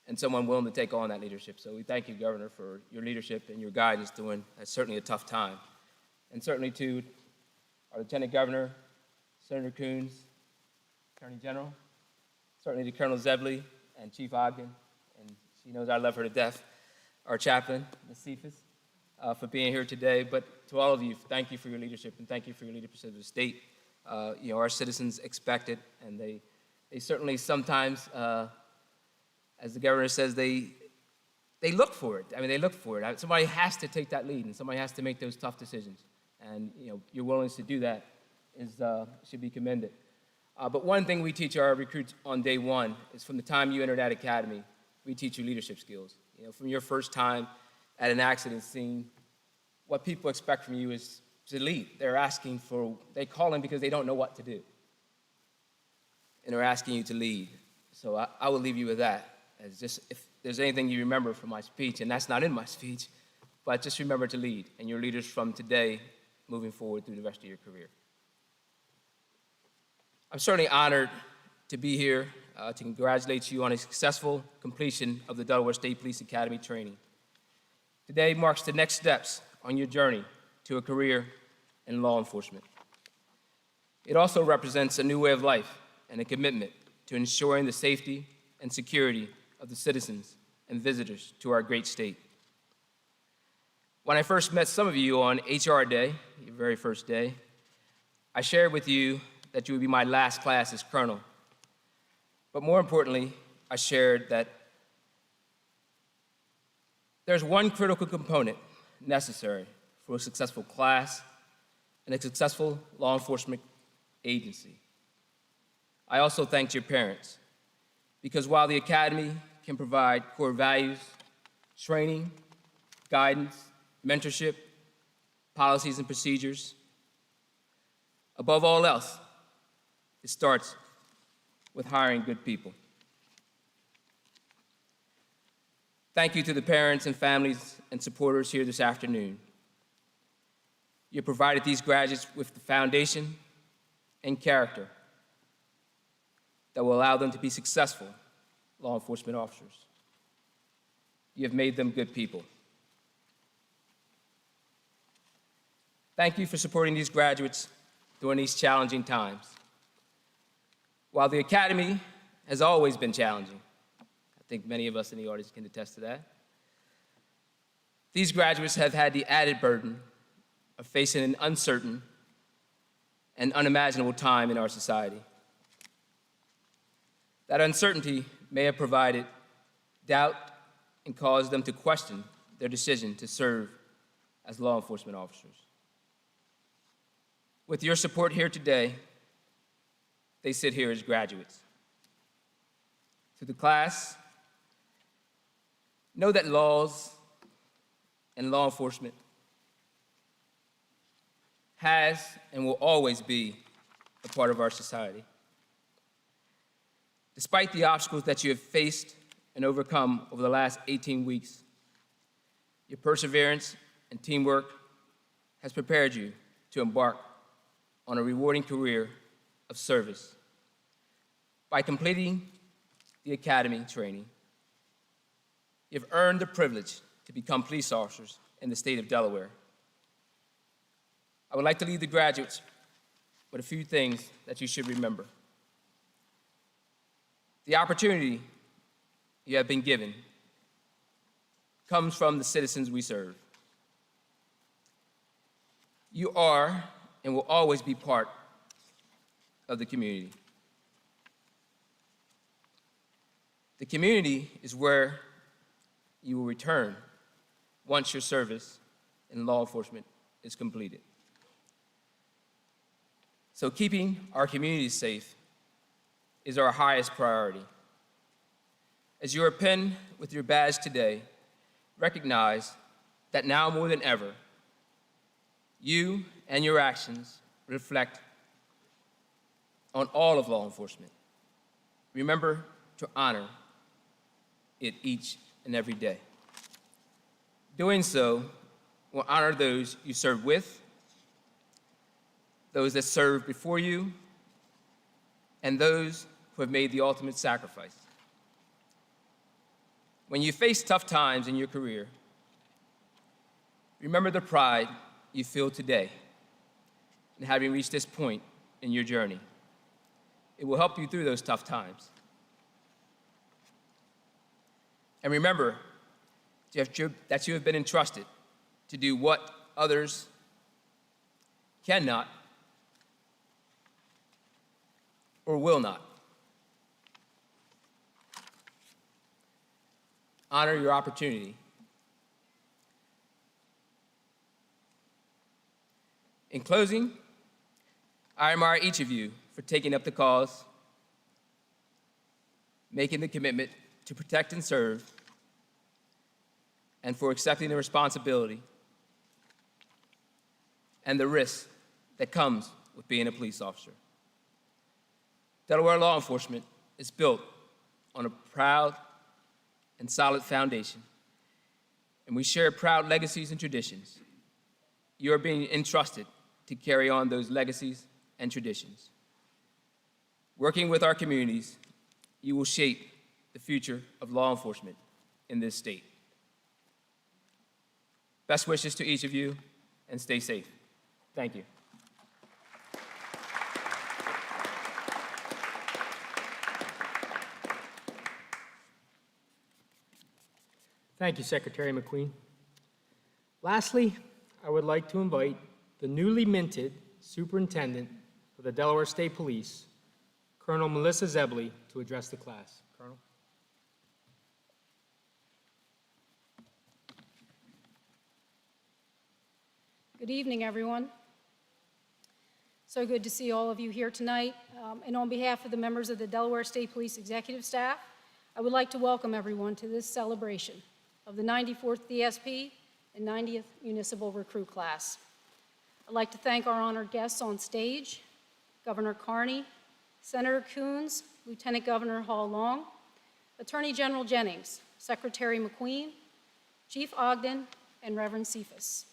Speaker 8: and someone willing to take on that leadership. So we thank you, Governor, for your leadership and your guidance during certainly a tough time. And certainly to our Lieutenant Governor, Senator Coons, Attorney General, certainly to Colonel Zebley and Chief Ogden, and she knows I love her to death, our chaplain, Ms. Cephas, for being here today. But to all of you, thank you for your leadership, and thank you for your leadership of the state. Our citizens expect it, and they certainly sometimes, as the governor says, they look for it. I mean, they look for it. Somebody has to take that lead, and somebody has to make those tough decisions. And your willingness to do that should be commended. But one thing we teach our recruits on day one is from the time you enter that academy, we teach you leadership skills. From your first time at an accident scene, what people expect from you is to lead. They call in because they don't know what to do. And they're asking you to lead. So I will leave you with that. As just if there's anything you remember from my speech, and that's not in my speech, but just remember to lead, and your leaders from today moving forward through the rest of your career. I'm certainly honored to be here to congratulate you on a successful completion of the Delaware State Police Academy training. Today marks the next steps on your journey to a career in law enforcement. It also represents a new way of life and a commitment to ensuring the safety and security of the citizens and visitors to our great state. When I first met some of you on HR Day, your very first day, I shared with you that you would be my last class as colonel. But more importantly, I shared that there's one critical component necessary for a successful class and a successful law enforcement agency. I also thanked your parents, because while the Academy can provide core values, training, guidance, mentorship, policies, and procedures, above all else, it starts with hiring good people. Thank you to the parents and families and supporters here this afternoon. You provided these graduates with the foundation and character that will allow them to be successful law enforcement officers. You have made them good people. Thank you for supporting these graduates during these challenging times. While the Academy has always been challenging, I think many of us in the audience can attest to that, these graduates have had the added burden of facing an uncertain and unimaginable time in our society. That uncertainty may have provided doubt and caused them to question their decision to serve as law enforcement officers. With your support here today, they sit here as graduates. To the class, know that laws and law enforcement has and will always be a part of our society. Despite the obstacles that you have faced and overcome over the last 18 weeks, your perseverance and teamwork has prepared you to embark on a rewarding career of service. By completing the academy training, you've earned the privilege to become police officers in the state of Delaware. I would like to leave the graduates with a few things that you should remember. The opportunity you have been given comes from the citizens we serve. You are and will always be part of the community. The community is where you will return once your service in law enforcement is completed. So keeping our community safe is our highest priority. As you are pinned with your badge today, recognize that now more than ever, you and your actions reflect on all of law enforcement. Remember to honor it each and every day. Doing so will honor those you serve with, those that served before you, and those who have made the ultimate sacrifice. When you face tough times in your career, remember the pride you feel today in having reached this point in your journey. It will help you through those tough times. And remember that you have been entrusted to do what others cannot or will not. Honor your opportunity. In closing, I admire each of you for taking up the cause, making the commitment to protect and serve, and for accepting the responsibility and the risk that comes with being a police officer. Delaware law enforcement is built on a proud and solid foundation, and we share proud legacies and traditions. You are being entrusted to carry on those legacies and traditions. Working with our communities, you will shape the future of law enforcement in this state. Best wishes to each of you, and stay safe. Thank you.
Speaker 1: Thank you, Secretary McQueen. Lastly, I would like to invite the newly minted Superintendent for the Delaware State Police, Colonel Melissa Zebley, to address the class. Colonel.
Speaker 9: Good evening, everyone. So good to see all of you here tonight. And on behalf of the members of the Delaware State Police Executive Staff, I would like to welcome everyone to this celebration of the 94th DSP and 90th Municipal Recruit Class. I'd like to thank our honored guests on stage, Governor Carney, Senator Coons, Lieutenant Governor Hall Long, Attorney General Jennings, Secretary McQueen, Chief Ogden, and Reverend Cephas.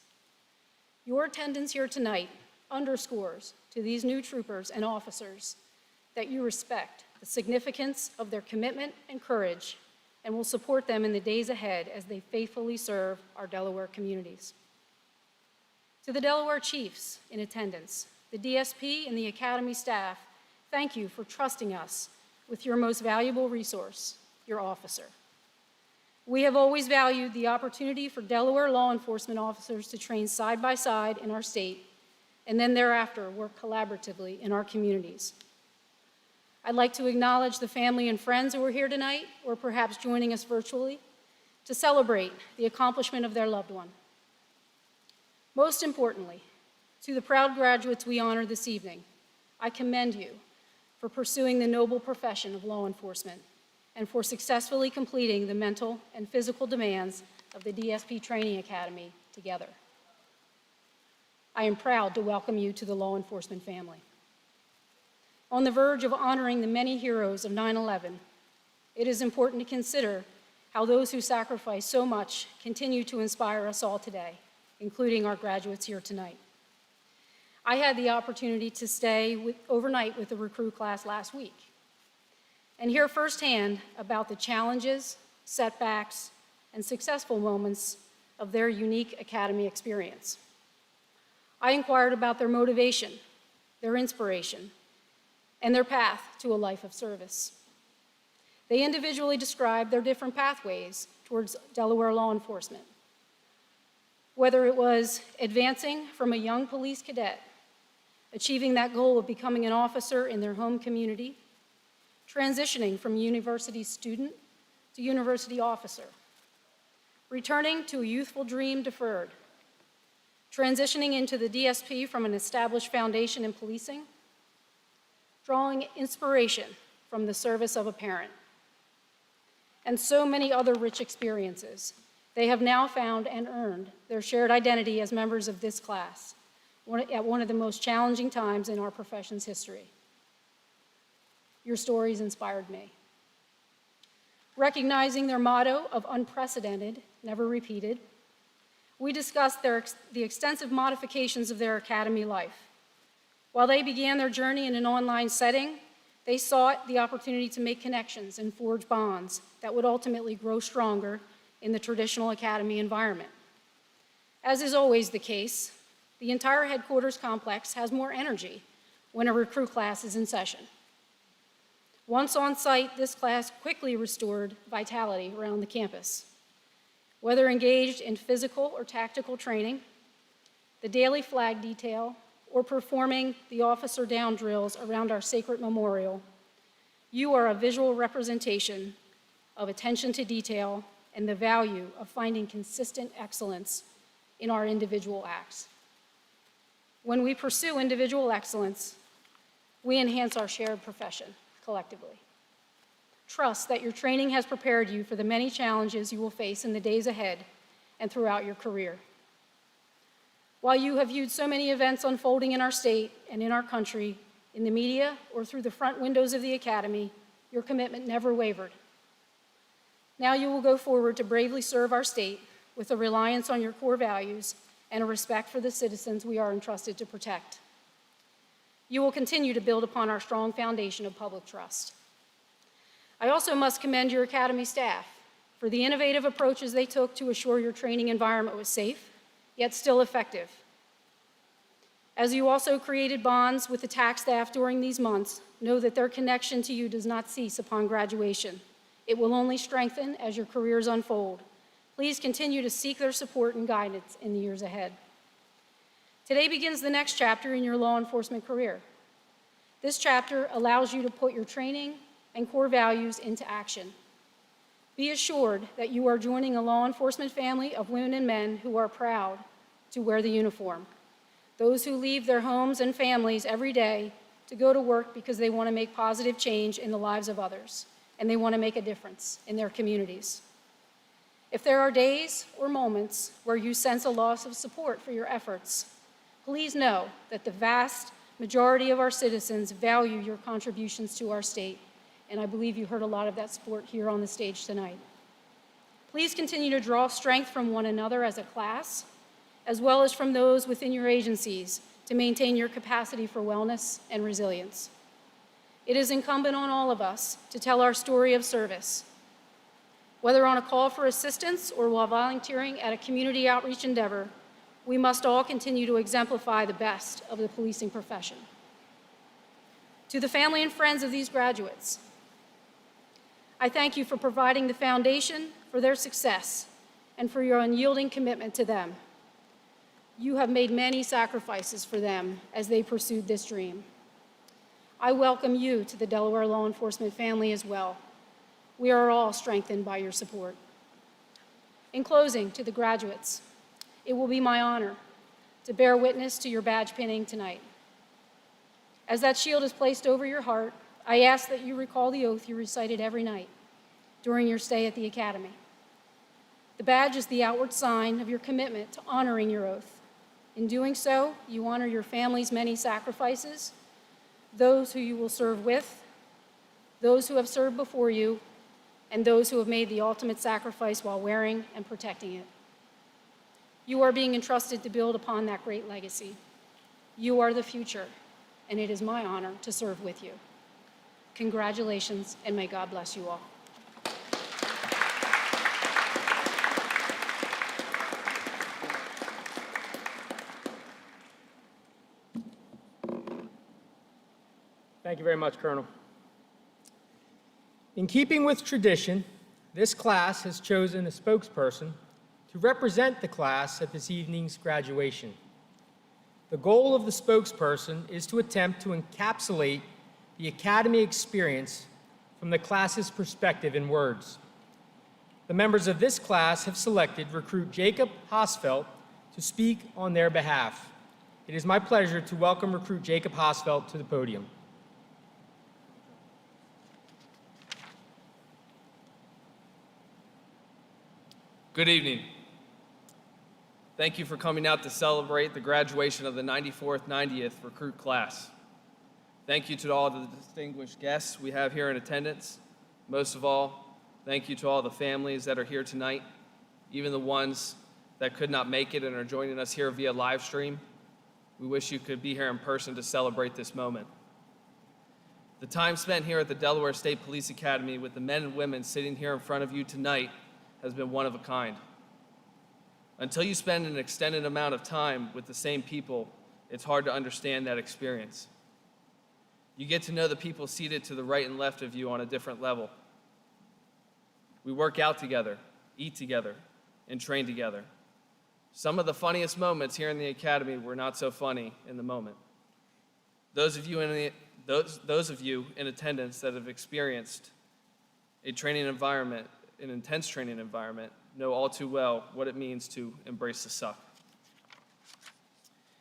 Speaker 9: Your attendance here tonight underscores to these new troopers and officers that you respect the significance of their commitment and courage and will support them in the days ahead as they faithfully serve our Delaware communities. To the Delaware Chiefs in attendance, the DSP and the Academy staff, thank you for trusting us with your most valuable resource, your officer. We have always valued the opportunity for Delaware law enforcement officers to train side by side in our state and then thereafter work collaboratively in our communities. I'd like to acknowledge the family and friends who are here tonight, or perhaps joining us virtually, to celebrate the accomplishment of their loved one. Most importantly, to the proud graduates we honor this evening, I commend you for pursuing the noble profession of law enforcement and for successfully completing the mental and physical demands of the DSP Training Academy together. I am proud to welcome you to the law enforcement family. On the verge of honoring the many heroes of 9/11, it is important to consider how those who sacrificed so much continue to inspire us all today, including our graduates here tonight. I had the opportunity to stay overnight with the recruit class last week and hear firsthand about the challenges, setbacks, and successful moments of their unique academy experience. I inquired about their motivation, their inspiration, and their path to a life of service. They individually described their different pathways towards Delaware law enforcement, whether it was advancing from a young police cadet, achieving that goal of becoming an officer in their home community, transitioning from university student to university officer, returning to a youthful dream deferred, transitioning into the DSP from an established foundation in policing, drawing inspiration from the service of a parent, and so many other rich experiences. They have now found and earned their shared identity as members of this class at one of the most challenging times in our profession's history. Your stories inspired me. Recognizing their motto of unprecedented, never repeated, we discussed the extensive modifications of their academy life. While they began their journey in an online setting, they sought the opportunity to make connections and forge bonds that would ultimately grow stronger in the traditional academy environment. As is always the case, the entire headquarters complex has more energy when a recruit class is in session. Once on site, this class quickly restored vitality around the campus. Whether engaged in physical or tactical training, the daily flag detail, or performing the officer down drills around our sacred memorial, you are a visual representation of attention to detail and the value of finding consistent excellence in our individual acts. When we pursue individual excellence, we enhance our shared profession collectively. Trust that your training has prepared you for the many challenges you will face in the days ahead and throughout your career. While you have viewed so many events unfolding in our state and in our country, in the media or through the front windows of the academy, your commitment never wavered. Now you will go forward to bravely serve our state with a reliance on your core values and a respect for the citizens we are entrusted to protect. You will continue to build upon our strong foundation of public trust. I also must commend your academy staff for the innovative approaches they took to assure your training environment was safe, yet still effective. As you also created bonds with the TAC staff during these months, know that their connection to you does not cease upon graduation. It will only strengthen as your careers unfold. Please continue to seek their support and guidance in the years ahead. Today begins the next chapter in your law enforcement career. This chapter allows you to put your training and core values into action. Be assured that you are joining a law enforcement family of women and men who are proud to wear the uniform. those who leave their homes and families every day to go to work because they want to make positive change in the lives of others, and they want to make a difference in their communities. If there are days or moments where you sense a loss of support for your efforts, please know that the vast majority of our citizens value your contributions to our state, and I believe you heard a lot of that support here on the stage tonight. Please continue to draw strength from one another as a class, as well as from those within your agencies to maintain your capacity for wellness and resilience. It is incumbent on all of us to tell our story of service. Whether on a call for assistance or while volunteering at a community outreach endeavor, we must all continue to exemplify the best of the policing profession. To the family and friends of these graduates, I thank you for providing the foundation for their success and for your unyielding commitment to them. You have made many sacrifices for them as they pursued this dream. I welcome you to the Delaware law enforcement family as well. We are all strengthened by your support. In closing, to the graduates, it will be my honor to bear witness to your badge pinning tonight. As that shield is placed over your heart, I ask that you recall the oath you recited every night during your stay at the academy. The badge is the outward sign of your commitment to honoring your oath. In doing so, you honor your family's many sacrifices, those who you will serve with, those who have served before you, and those who have made the ultimate sacrifice while wearing and protecting it. You are being entrusted to build upon that great legacy. You are the future, and it is my honor to serve with you. Congratulations, and may God bless you all.
Speaker 1: Thank you very much, Colonel. In keeping with tradition, this class has chosen a spokesperson to represent the class at this evening's graduation. The goal of the spokesperson is to attempt to encapsulate the academy experience from the class's perspective in words. The members of this class have selected recruit Jacob Hosfeld to speak on their behalf. It is my pleasure to welcome recruit Jacob Hosfeld to the podium.
Speaker 10: Good evening. Thank you for coming out to celebrate the graduation of the 94th, 90th recruit class. Thank you to all the distinguished guests we have here in attendance. Most of all, thank you to all the families that are here tonight, even the ones that could not make it and are joining us here via live stream. We wish you could be here in person to celebrate this moment. The time spent here at the Delaware State Police Academy with the men and women sitting here in front of you tonight has been one of a kind. Until you spend an extended amount of time with the same people, it's hard to understand that experience. You get to know the people seated to the right and left of you on a different level. We work out together, eat together, and train together. Some of the funniest moments here in the academy were not so funny in the moment. Those of you in attendance that have experienced a training environment, an intense training environment, know all too well what it means to embrace the suck.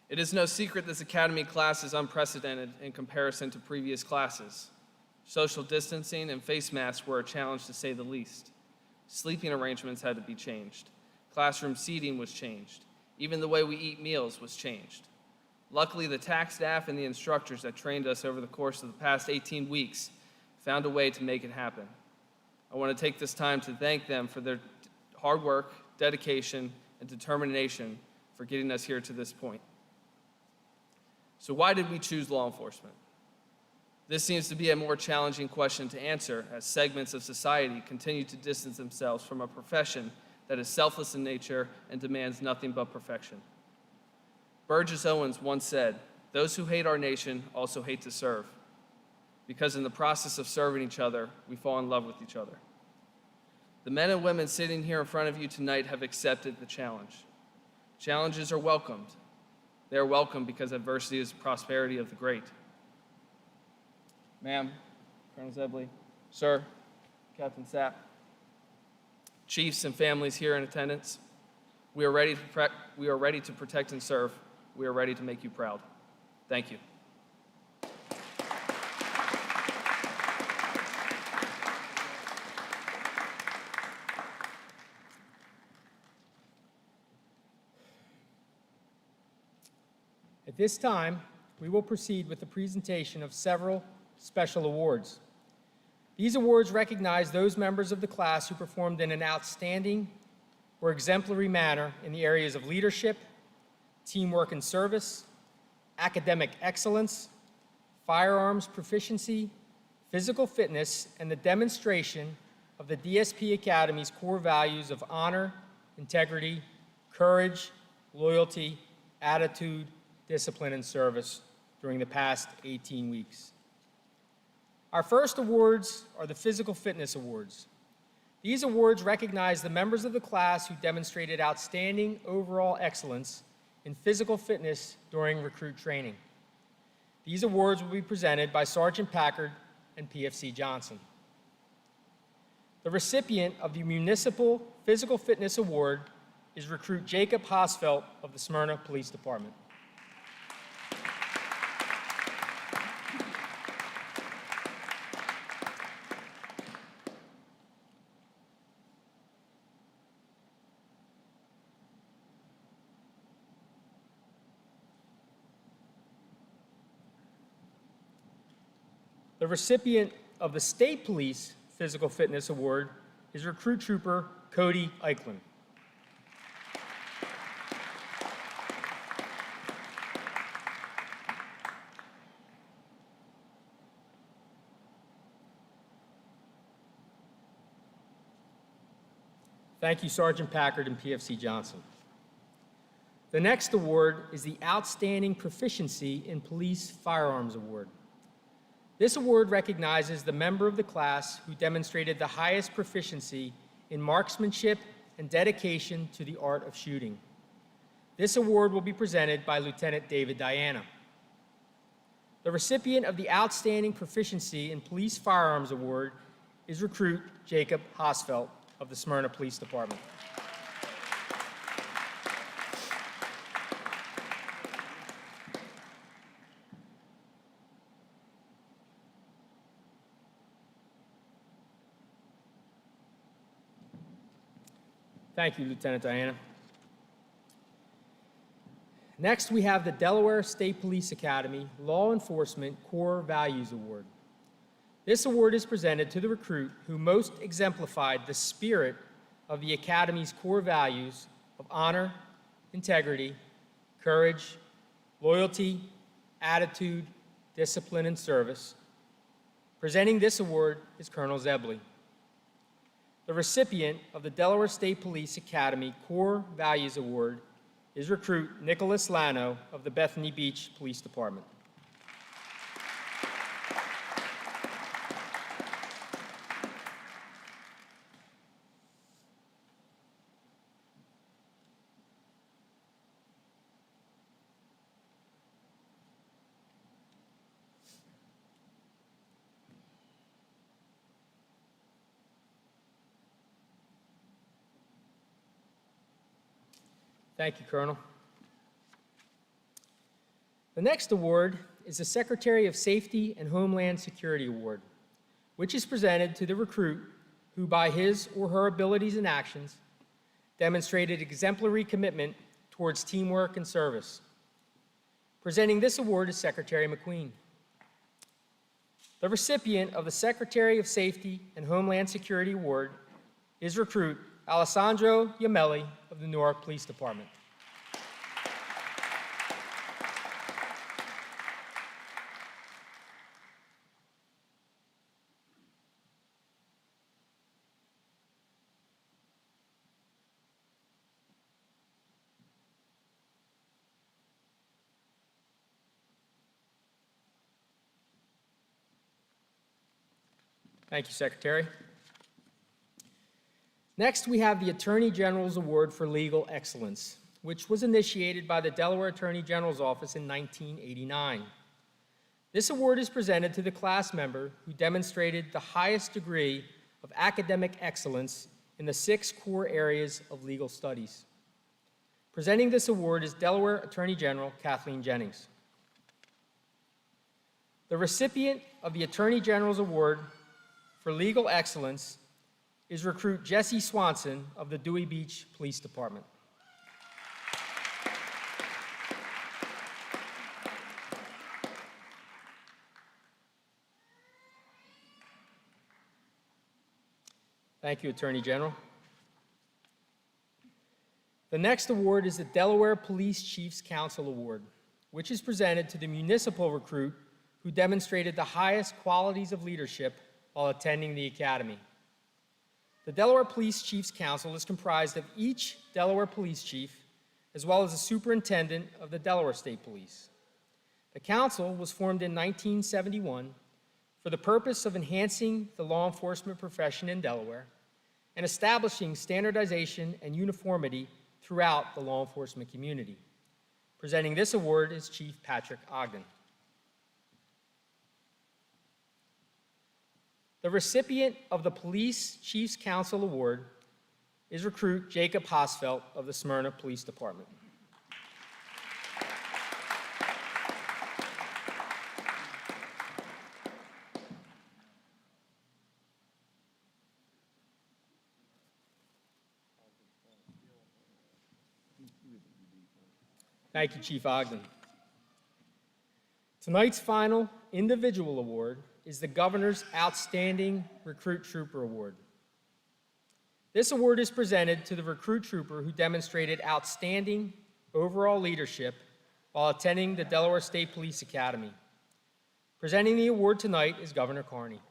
Speaker 10: It is no secret this academy class is unprecedented in comparison to previous classes. Social distancing and face masks were a challenge to say the least. Sleeping arrangements had to be changed. Classroom seating was changed. Even the way we eat meals was changed. Luckily, the TAC staff and the instructors that trained us over the course of the past 18 weeks found a way to make it happen. I want to take this time to thank them for their hard work, dedication, and determination for getting us here to this point. So why did we choose law enforcement? This seems to be a more challenging question to answer as segments of society continue to distance themselves from a profession that is selfless in nature and demands nothing but perfection. Burgess Owens once said, "Those who hate our nation also hate to serve," because in the process of serving each other, we fall in love with each other. The men and women sitting here in front of you tonight have accepted the challenge. Challenges are welcomed. They are welcomed because adversity is the prosperity of the great. Ma'am, Colonel Zebley, sir, Captain Sapp, chiefs and families here in attendance, we are ready to protect and serve We are ready to make you proud. Thank you.
Speaker 1: At this time, we will proceed with the presentation of several special awards. These awards recognize those members of the class who performed in an outstanding or exemplary manner in the areas of leadership, teamwork and service, academic excellence, firearms proficiency, physical fitness, and the demonstration of the DSP Academy's core values of honor, integrity, courage, loyalty, attitude, discipline, and service during the past 18 weeks. Our first awards are the Physical Fitness Awards. These awards recognize the members of the class who demonstrated outstanding overall excellence in physical fitness during recruit training. These awards will be presented by Sergeant Packard and PFC Johnson. The recipient of the Municipal Physical Fitness Award is Recruit Jacob Hosfeld of the Smyrna Police Department. The recipient of the State Police Physical Fitness Award is Recruit Trooper Cody Eichlin. Thank you, Sergeant Packard and PFC Johnson. The next award is the Outstanding Proficiency in Police Firearms Award. This award recognizes the member of the class who demonstrated the highest proficiency in marksmanship and dedication to the art of shooting. This award will be presented by Lieutenant David Diana. The recipient of the Outstanding Proficiency in Police Firearms Award is Recruit Jacob Hosfeld of the Smyrna Police Department. Thank you, Lieutenant Diana. Next, we have the Delaware State Police Academy Law Enforcement Core Values Award. This award is presented to the recruit who most exemplified the spirit of the Academy's core values of honor, integrity, courage, loyalty, attitude, discipline, and service. Presenting this award is Colonel Zebley. The recipient of the Delaware State Police Academy Core Values Award is Recruit Nicholas Lano of the Bethany Beach Police Department. Thank you, Colonel. The next award is the Secretary of Safety and Homeland Security Award, which is presented to the recruit who, by his or her abilities and actions, demonstrated exemplary commitment towards teamwork and service. Presenting this award is Secretary McQueen. The recipient of the Secretary of Safety and Homeland Security Award is Recruit Alessandro Yamelli of the Newark Police Department. Thank you, Secretary. Next, we have the Attorney General's Award for Legal Excellence, which was initiated by the Delaware Attorney General's Office in 1989. This award is presented to the class member who demonstrated the highest degree of academic excellence in the 6 core areas of legal studies. Presenting this award is Delaware Attorney General Kathleen Jennings. The recipient of the Attorney General's Award for Legal Excellence is recruit Jesse Swanson of the Dewey Beach Police Department. Thank you, Attorney General. The next award is the Delaware Police Chiefs Council Award, which is presented to the municipal recruit who demonstrated the highest qualities of leadership while attending the academy. The Delaware Police Chiefs Council is comprised of each Delaware police chief, as well as the superintendent of the Delaware State Police. The council was formed in 1971 for the purpose of enhancing the law enforcement profession in Delaware and establishing standardization and uniformity throughout the law enforcement community. Presenting this award is Chief Patrick Ogden. The recipient of the Police Chiefs Council Award is recruit Jacob Hosfeld of the Smyrna Police Department. Thank you, Chief Ogden. Tonight's final individual award is the Governor's Outstanding Recruit Trooper Award. This award is presented to the recruit trooper who demonstrated outstanding overall leadership while attending the Delaware State Police Academy. Presenting the award tonight is Governor Carney.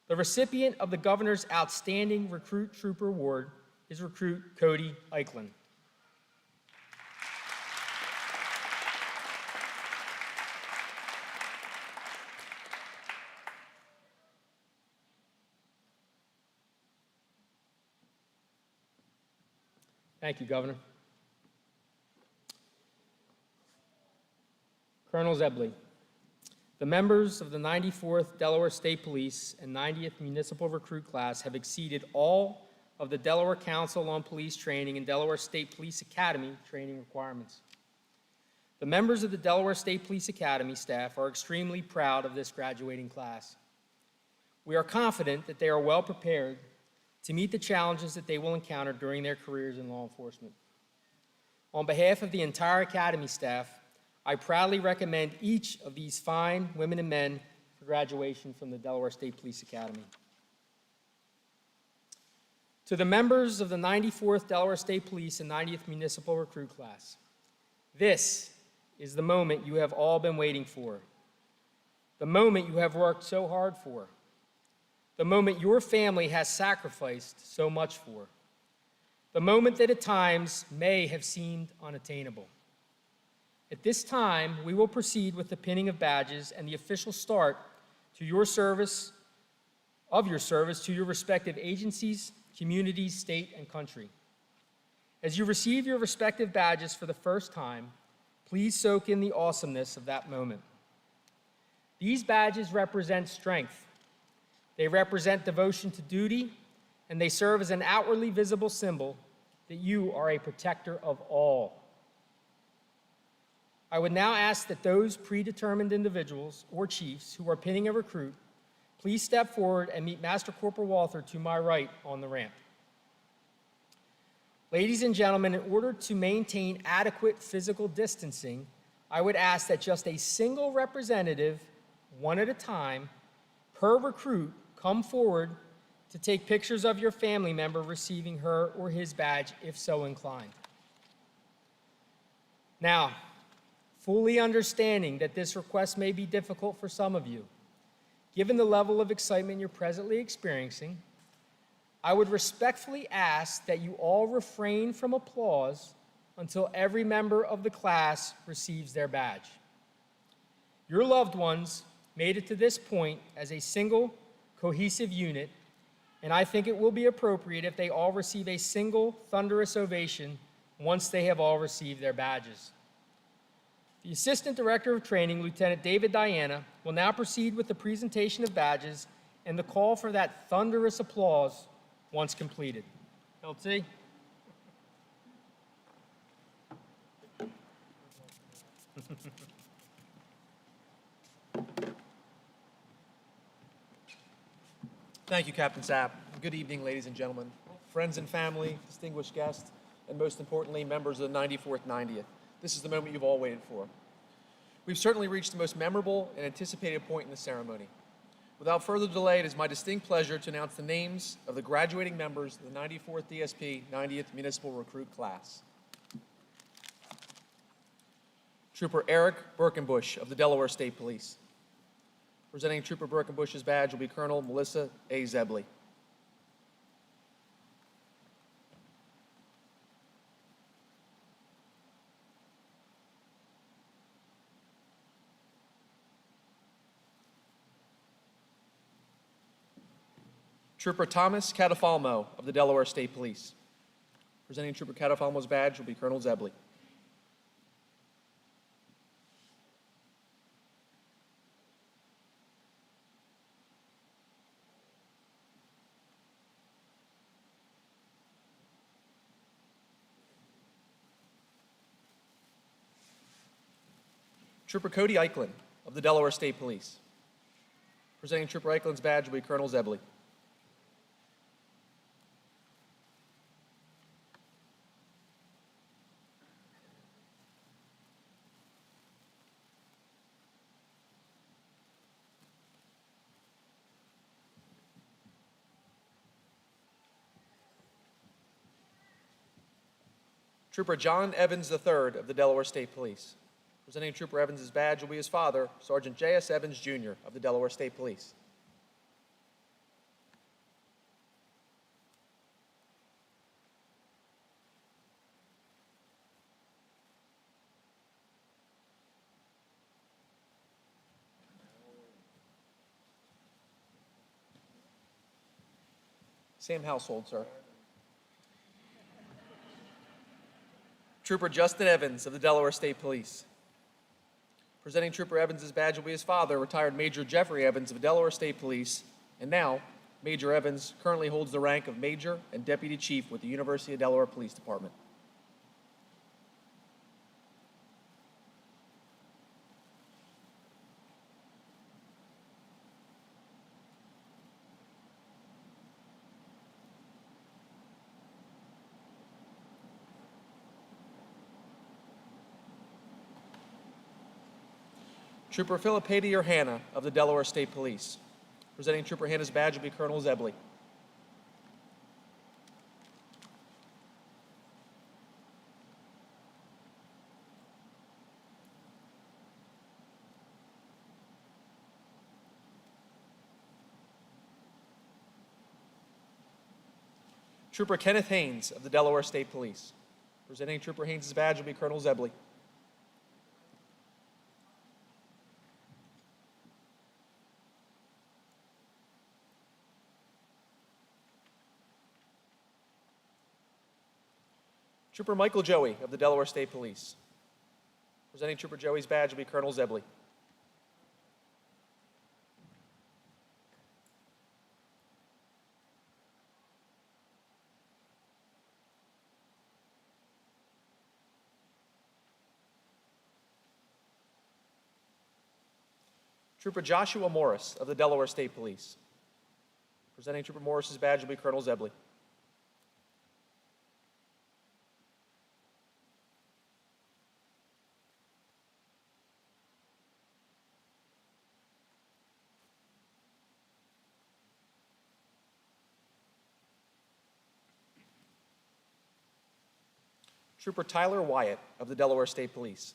Speaker 1: The recipient of the Governor's Outstanding Recruit Trooper Award is recruit Cody Eichlin. Thank you, Governor. Colonel Zebley, the members of the 94th Delaware State Police and 90th Municipal Recruit Class have exceeded all of the Delaware Council on Police Training and Delaware State Police Academy training requirements. The members of the Delaware State Police Academy staff are extremely proud of this graduating class. We are confident that they are well prepared to meet the challenges that they will encounter during their careers in law enforcement. On behalf of the entire Academy staff, I proudly recommend each of these fine women and men for graduation from the Delaware State Police Academy. To the members of the 94th Delaware State Police and 90th Municipal Recruit Class, this is the moment you have all been waiting for, the moment you have worked so hard for, the moment your family has sacrificed so much for, the moment that at times may have seemed unattainable. At this time, we will proceed with the pinning of badges and the official start to your service, to your respective agencies, communities, state, and country. As you receive your respective badges for the first time, please soak in the awesomeness of that moment. These badges represent strength. They represent devotion to duty, and they serve as an outwardly visible symbol that you are a protector of all. I would now ask that those predetermined individuals or chiefs who are pinning a recruit please step forward and meet Master Corporal Walther to my right on the ramp. Ladies and gentlemen, in order to maintain adequate physical distancing, I would ask that just a single representative, one at a time, per recruit, come forward to take pictures of your family member receiving her or his badge, if so inclined. Now, fully understanding that this request may be difficult for some of you, given the level of excitement you're presently experiencing, I would respectfully ask that you all refrain from applause until every member of the class receives their badge. Your loved ones made it to this point as a single, cohesive unit, and I think it will be appropriate if they all receive a single thunderous ovation once they have all received their badges. The Assistant Director of Training, Lieutenant David Diana, will now proceed with the presentation of badges and the call for that thunderous applause once completed. LT.
Speaker 11: Thank you, Captain Sapp. Good evening, ladies and gentlemen, friends and family, distinguished guests, and most importantly, members of the 94th 90th. This is the moment you've all waited for. We've certainly reached the most memorable and anticipated point in the ceremony. Without further delay, it is my distinct pleasure to announce the names of the graduating members of the 94th DSP 90th Municipal Recruit Class. Trooper Eric Birkenbush of the Delaware State Police. Presenting Trooper Birkenbush's badge will be Colonel Melissa A. Zebley. Trooper Thomas Catafalmo of the Delaware State Police. Presenting Trooper Catafalmo's badge will be Colonel Zebley. Trooper Cody Eichlin of the Delaware State Police. Presenting Trooper Eichlin's badge will be Colonel Zebley. Trooper John Evans III of the Delaware State Police. Presenting Trooper Evans' badge will be his father, Sergeant J.S. Evans, Jr. of the Delaware State Police. Same household, sir. Trooper Justin Evans of the Delaware State Police. Presenting Trooper Evans' badge will be his father, retired Major Jeffrey Evans of the Delaware State Police, and now Major Evans currently holds the rank of Major and Deputy Chief with the University of Delaware Police Department. Trooper Philippadia Hanna of the Delaware State Police. Presenting Trooper Hanna's badge will be Colonel Zebley. Trooper Kenneth Haynes of the Delaware State Police. Presenting Trooper Haynes' badge will be Colonel Zebley. Trooper Michael Joey of the Delaware State Police. Presenting Trooper Joey's badge will be Colonel Zebley. Trooper Joshua Morris of the Delaware State Police. Presenting Trooper Morris's badge will be Colonel Zebley. Trooper Tyler Wyatt of the Delaware State Police.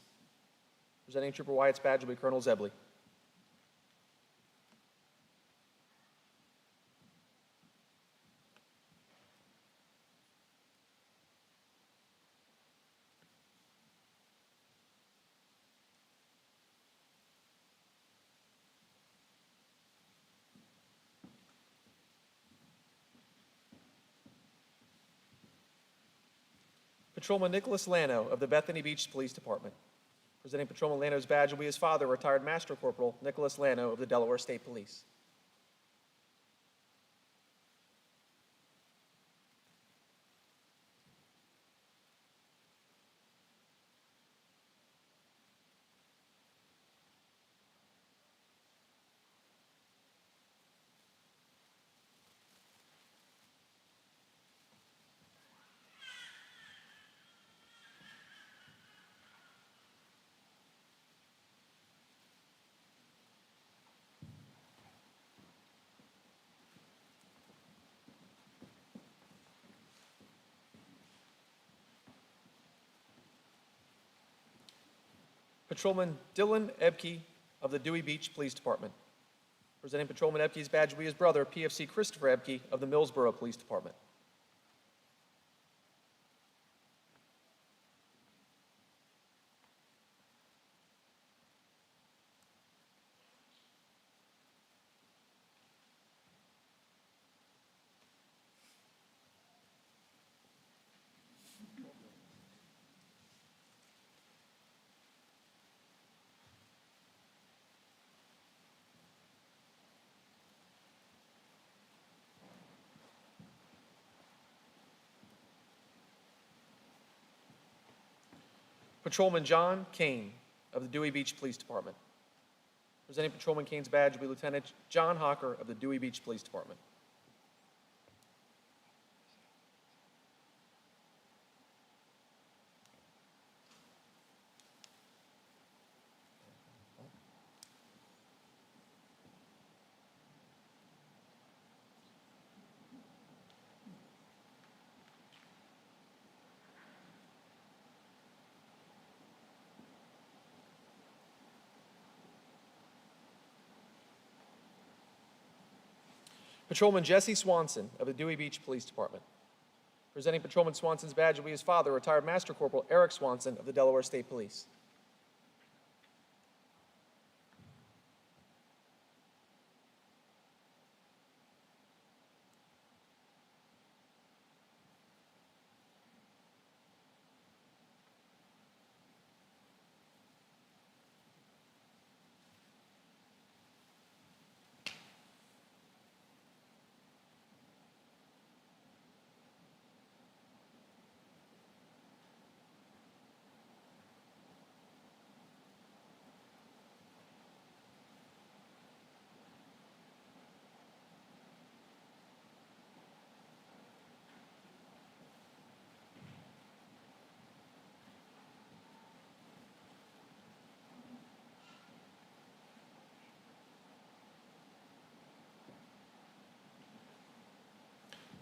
Speaker 11: Presenting Trooper Wyatt's badge will be Colonel Zebley. Patrolman Nicholas Lano of the Bethany Beach Police Department. Presenting Patrolman Lano's badge will be his father, retired Master Corporal Nicholas Lano of the Delaware State Police. Patrolman Dylan Ebke of the Dewey Beach Police Department. Presenting Patrolman Ebke's badge will be his brother, PFC Christopher Ebke of the Millsboro Police Department. Patrolman John Kane of the Dewey Beach Police Department. Presenting Patrolman Kane's badge will be Lieutenant John Hocker of the Dewey Beach Police Department. Patrolman Jesse Swanson of the Dewey Beach Police Department. Presenting Patrolman Swanson's badge will be his father, retired Master Corporal Eric Swanson of the Delaware State Police.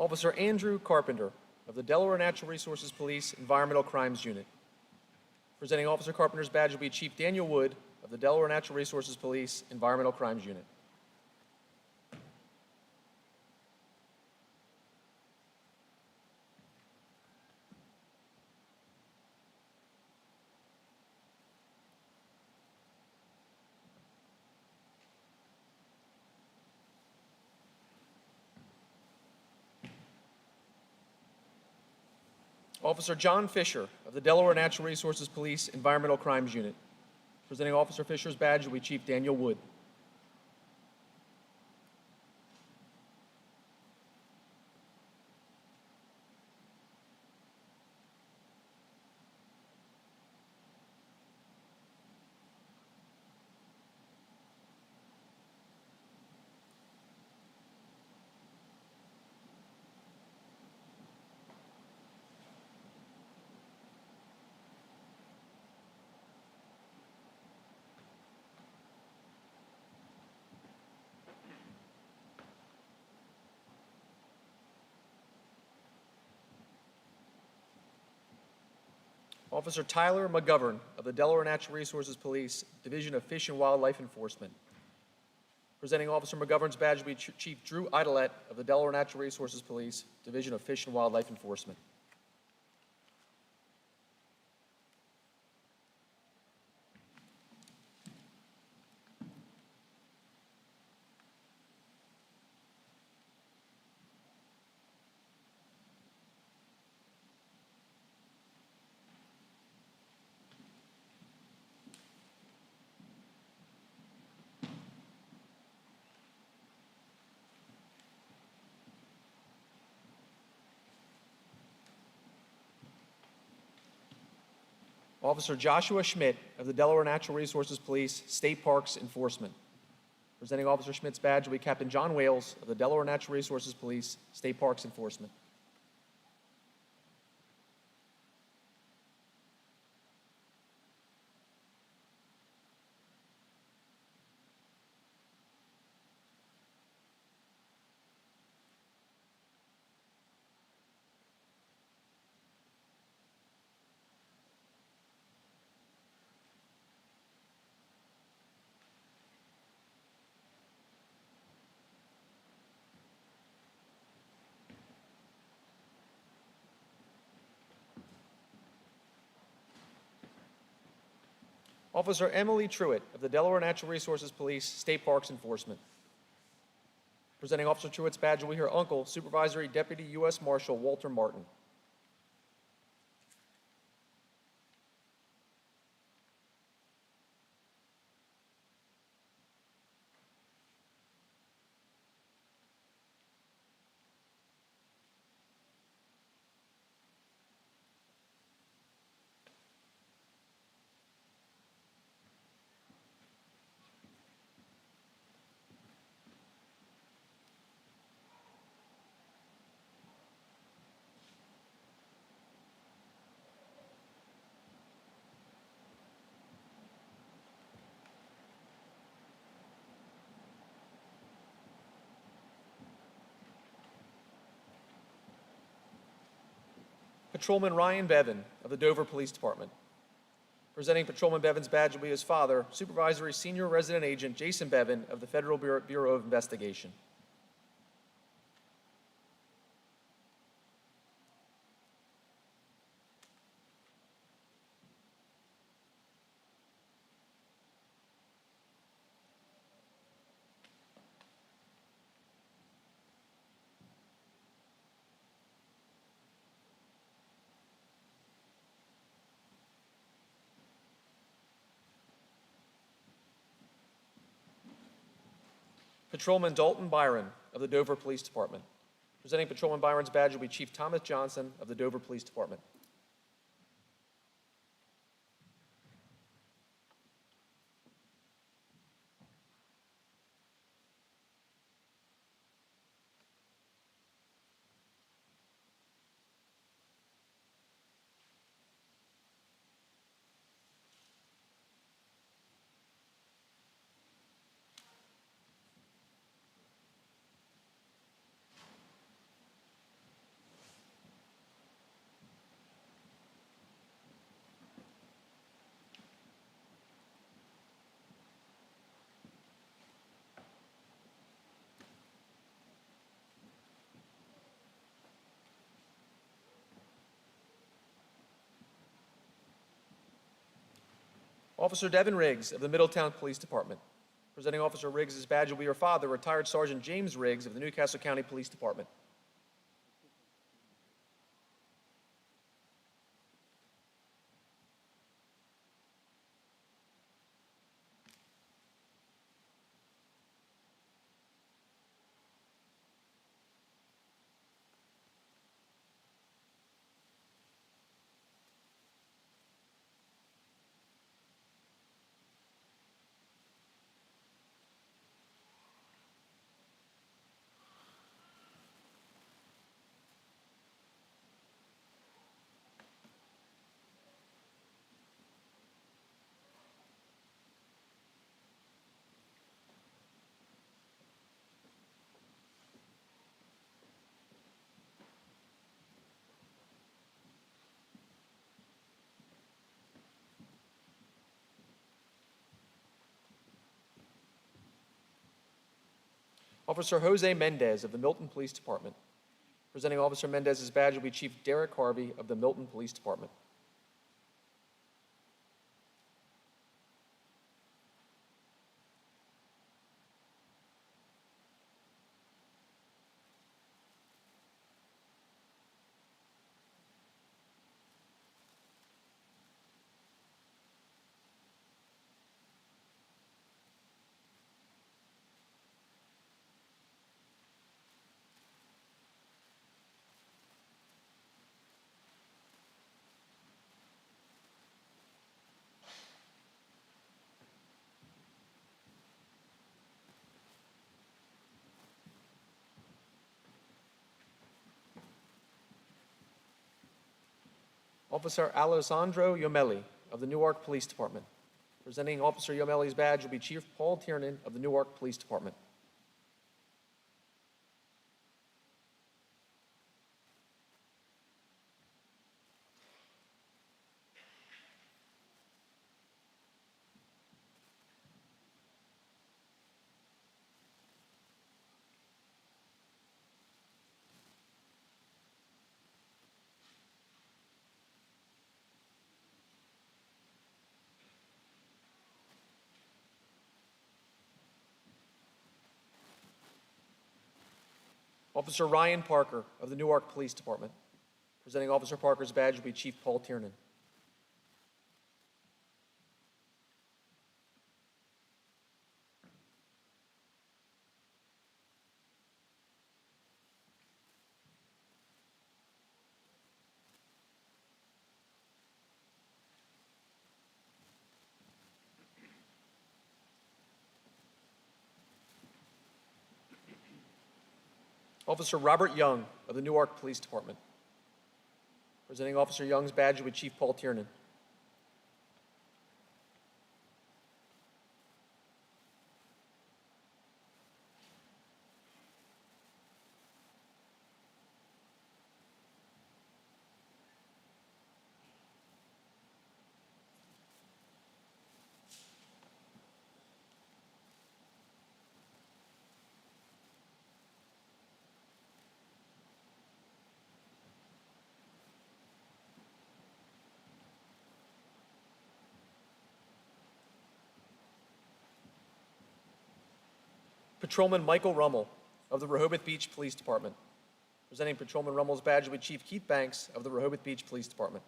Speaker 11: Officer Andrew Carpenter of the Delaware Natural Resources Police Environmental Crimes Unit. Presenting Officer Carpenter's badge will be Chief Daniel Wood of the Delaware Natural Resources Police Environmental Crimes Unit. Officer John Fisher of the Delaware Natural Resources Police Environmental Crimes Unit. Presenting Officer Fisher's badge will be Chief Daniel Wood. Officer Tyler McGovern of the Delaware Natural Resources Police, Division of Fish and Wildlife Enforcement. Presenting Officer McGovern's badge will be Chief Drew Idolette of the Delaware Natural Resources Police, Division of Fish and Wildlife Enforcement. Officer Joshua Schmidt of the Delaware Natural Resources Police, State Parks Enforcement. Presenting Officer Schmidt's badge will be Captain John Wales of the Delaware Natural Resources Police, State Parks Enforcement. Officer Emily Truitt of the Delaware Natural Resources Police, State Parks Enforcement. Presenting Officer Truitt's badge will be her uncle, Supervisory Deputy U.S. Marshal Walter Martin. Patrolman Ryan Bevan of the Dover Police Department. Presenting Patrolman Bevan's badge will be his father, Supervisory Senior Resident Agent Jason Bevan of the Federal Bureau of Investigation. Patrolman Dalton Byron of the Dover Police Department. Presenting Patrolman Byron's badge will be Chief Thomas Johnson of the Dover Police Department. Officer Devin Riggs of the Middletown Police Department. Presenting Officer Riggs' badge will be her father, Retired Sergeant James Riggs of the Newcastle County Police Department. Officer Jose Mendez of the Milton Police Department. Presenting Officer Mendez's badge will be Chief Derek Harvey of the Milton Police Department. Officer Alessandro Yomelli of the Newark Police Department. Presenting Officer Yomelli's badge will be Chief Paul Tiernan of the Newark Police Department. Officer Ryan Parker of the Newark Police Department. Presenting Officer Parker's badge will be Chief Paul Tiernan. Officer Robert Young of the Newark Police Department. Presenting Officer Young's badge will be Chief Paul Tiernan. Patrolman Michael Rummel of the Rehoboth Beach Police Department. Presenting Patrolman Rummel's badge will be Chief Keith Banks of the Rehoboth Beach Police Department.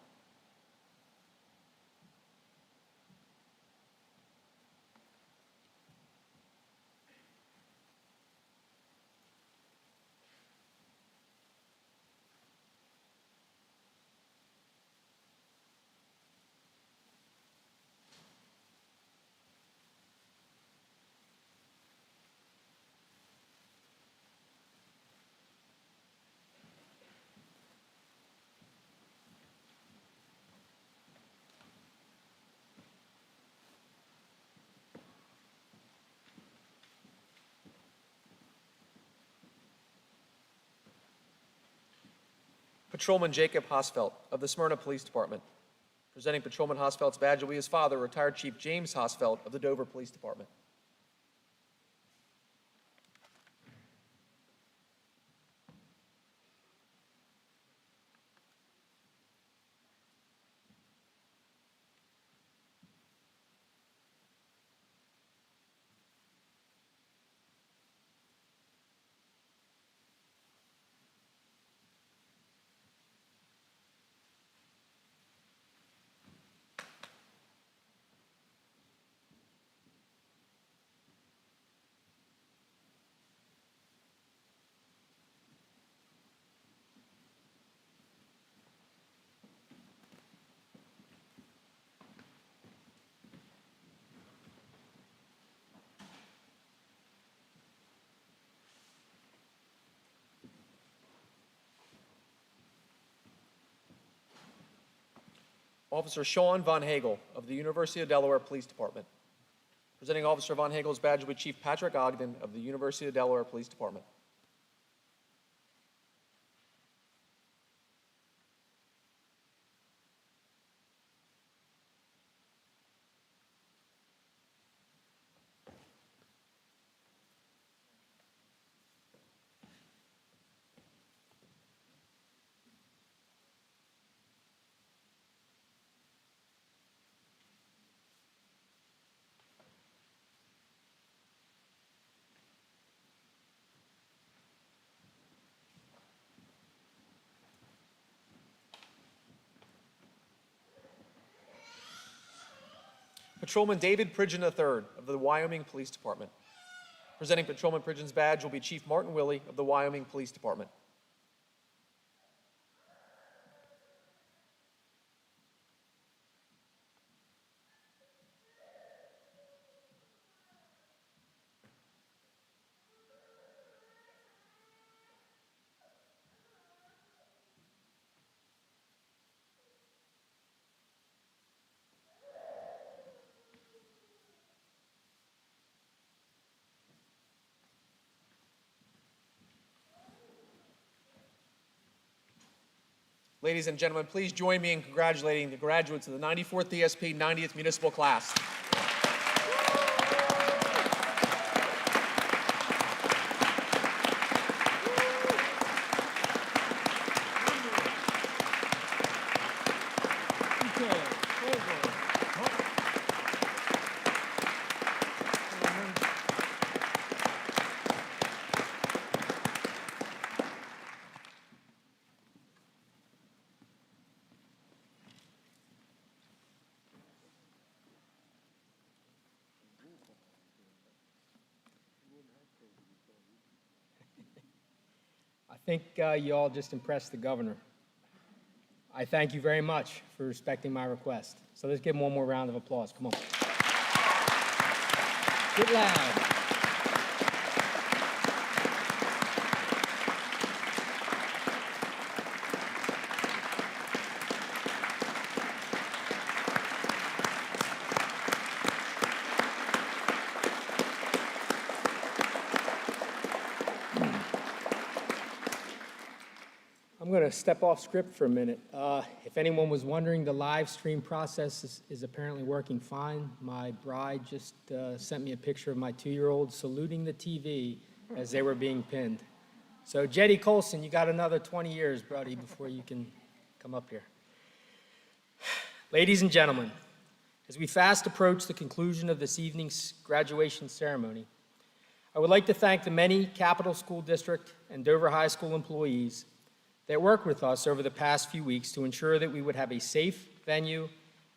Speaker 11: Patrolman Jacob Hosfeld of the Smyrna Police Department. Presenting Patrolman Hosfeld's badge will be his father, retired Chief James Hosfeld of the Dover Police Department. Officer Sean Von Hagel of the University of Delaware Police Department. Presenting Officer Von Hagel's badge will be Chief Patrick Ogden of the University of Delaware Police Department. Patrolman David Pridgeon III of the Wyoming Police Department. Presenting Patrolman Pridgeon's badge will be Chief Martin Willey of the Wyoming Police Department. Ladies and gentlemen, please join me in congratulating the graduates of the 94th DSP 90th Municipal class.
Speaker 1: I think you all just impressed the governor. I thank you very much for respecting my request. So let's give him one more round of applause. Come on. Get loud. I'm going to step off script for a minute. If anyone was wondering, the live stream process is apparently working fine. My bride just sent me a picture of my 2-year-old saluting the TV as they were being pinned. So Jetty Colson, you got another 20 years, buddy, before you can come up here. Ladies and gentlemen, as we fast approach the conclusion of this evening's graduation ceremony, I would like to thank the many Capital School District and Dover High School employees that worked with us over the past few weeks to ensure that we would have a safe venue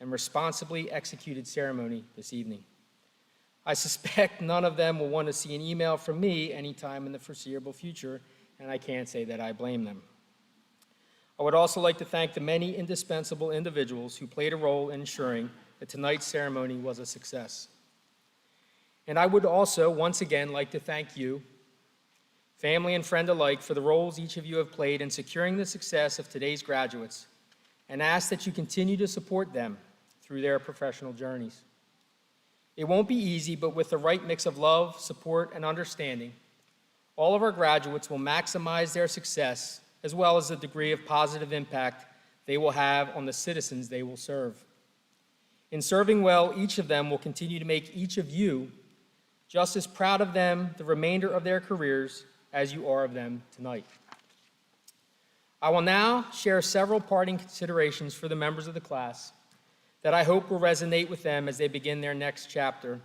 Speaker 1: and responsibly executed ceremony this evening. I suspect none of them will want to see an email from me anytime in the foreseeable future, and I can't say that I blame them. I would also like to thank the many indispensable individuals who played a role in ensuring that tonight's ceremony was a success. And I would also, once again, like to thank you, family and friend alike, for the roles each of you have played in securing the success of today's graduates, and ask that you continue to support them through their professional journeys. It won't be easy, but with the right mix of love, support, and understanding, all of our graduates will maximize their success as well as the degree of positive impact they will have on the citizens they will serve. In serving well, each of them will continue to make each of you just as proud of them the remainder of their careers as you are of them tonight. I will now share several parting considerations for the members of the class that I hope will resonate with them as they begin their next chapter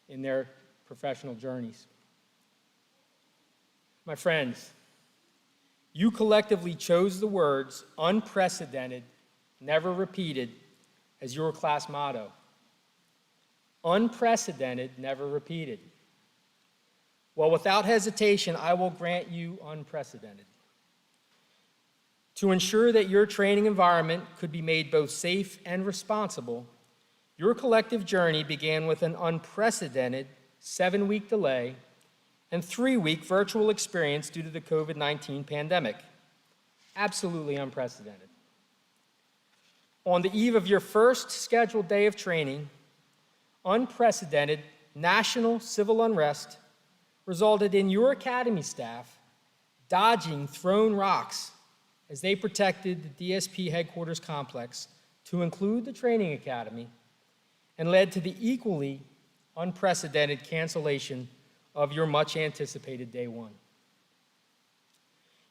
Speaker 1: in their professional journeys. My friends, you collectively chose the words unprecedented, never repeated as your class motto. Unprecedented, never repeated. Well, without hesitation, I will grant you unprecedented. To ensure that your training environment could be made both safe and responsible, your collective journey began with an unprecedented 7-week delay and 3-week virtual experience due to the COVID-19 pandemic. Absolutely unprecedented. On the eve of your first scheduled day of training, unprecedented national civil unrest resulted in your academy staff dodging thrown rocks as they protected the DSP headquarters complex, to include the training academy, and led to the equally unprecedented cancellation of your much anticipated day one.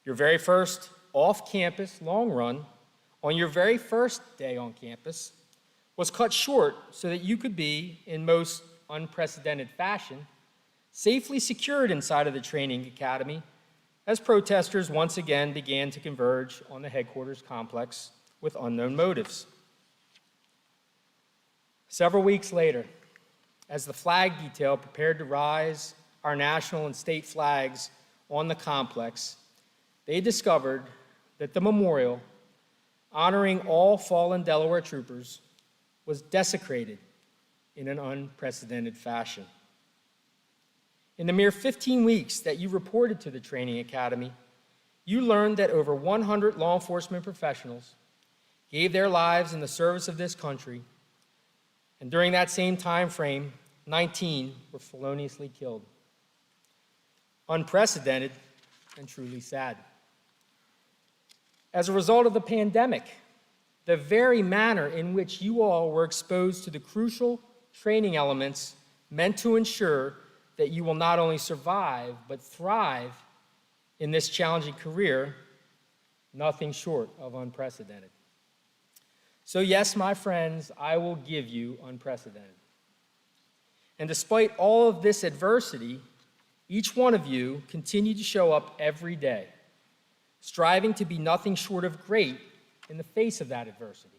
Speaker 1: Your very first off-campus long run on your very first day on campus was cut short so that you could be, in most unprecedented fashion, safely secured inside of the training academy as protesters once again began to converge on the headquarters complex with unknown motives. Several weeks later, as the flag detail prepared to rise our national and state flags on the complex, they discovered that the memorial honoring all fallen Delaware troopers was desecrated in an unprecedented fashion. In the mere 15 weeks that you reported to the training academy, you learned that over 100 law enforcement professionals gave their lives in the service of this country, and during that same time frame, 19 were feloniously killed. Unprecedented and truly sad. As a result of the pandemic, the very manner in which you all were exposed to the crucial training elements meant to ensure that you will not only survive, but thrive in this challenging career, nothing short of unprecedented. So yes, my friends, I will give you unprecedented. And despite all of this adversity, each one of you continued to show up every day, striving to be nothing short of great in the face of that adversity.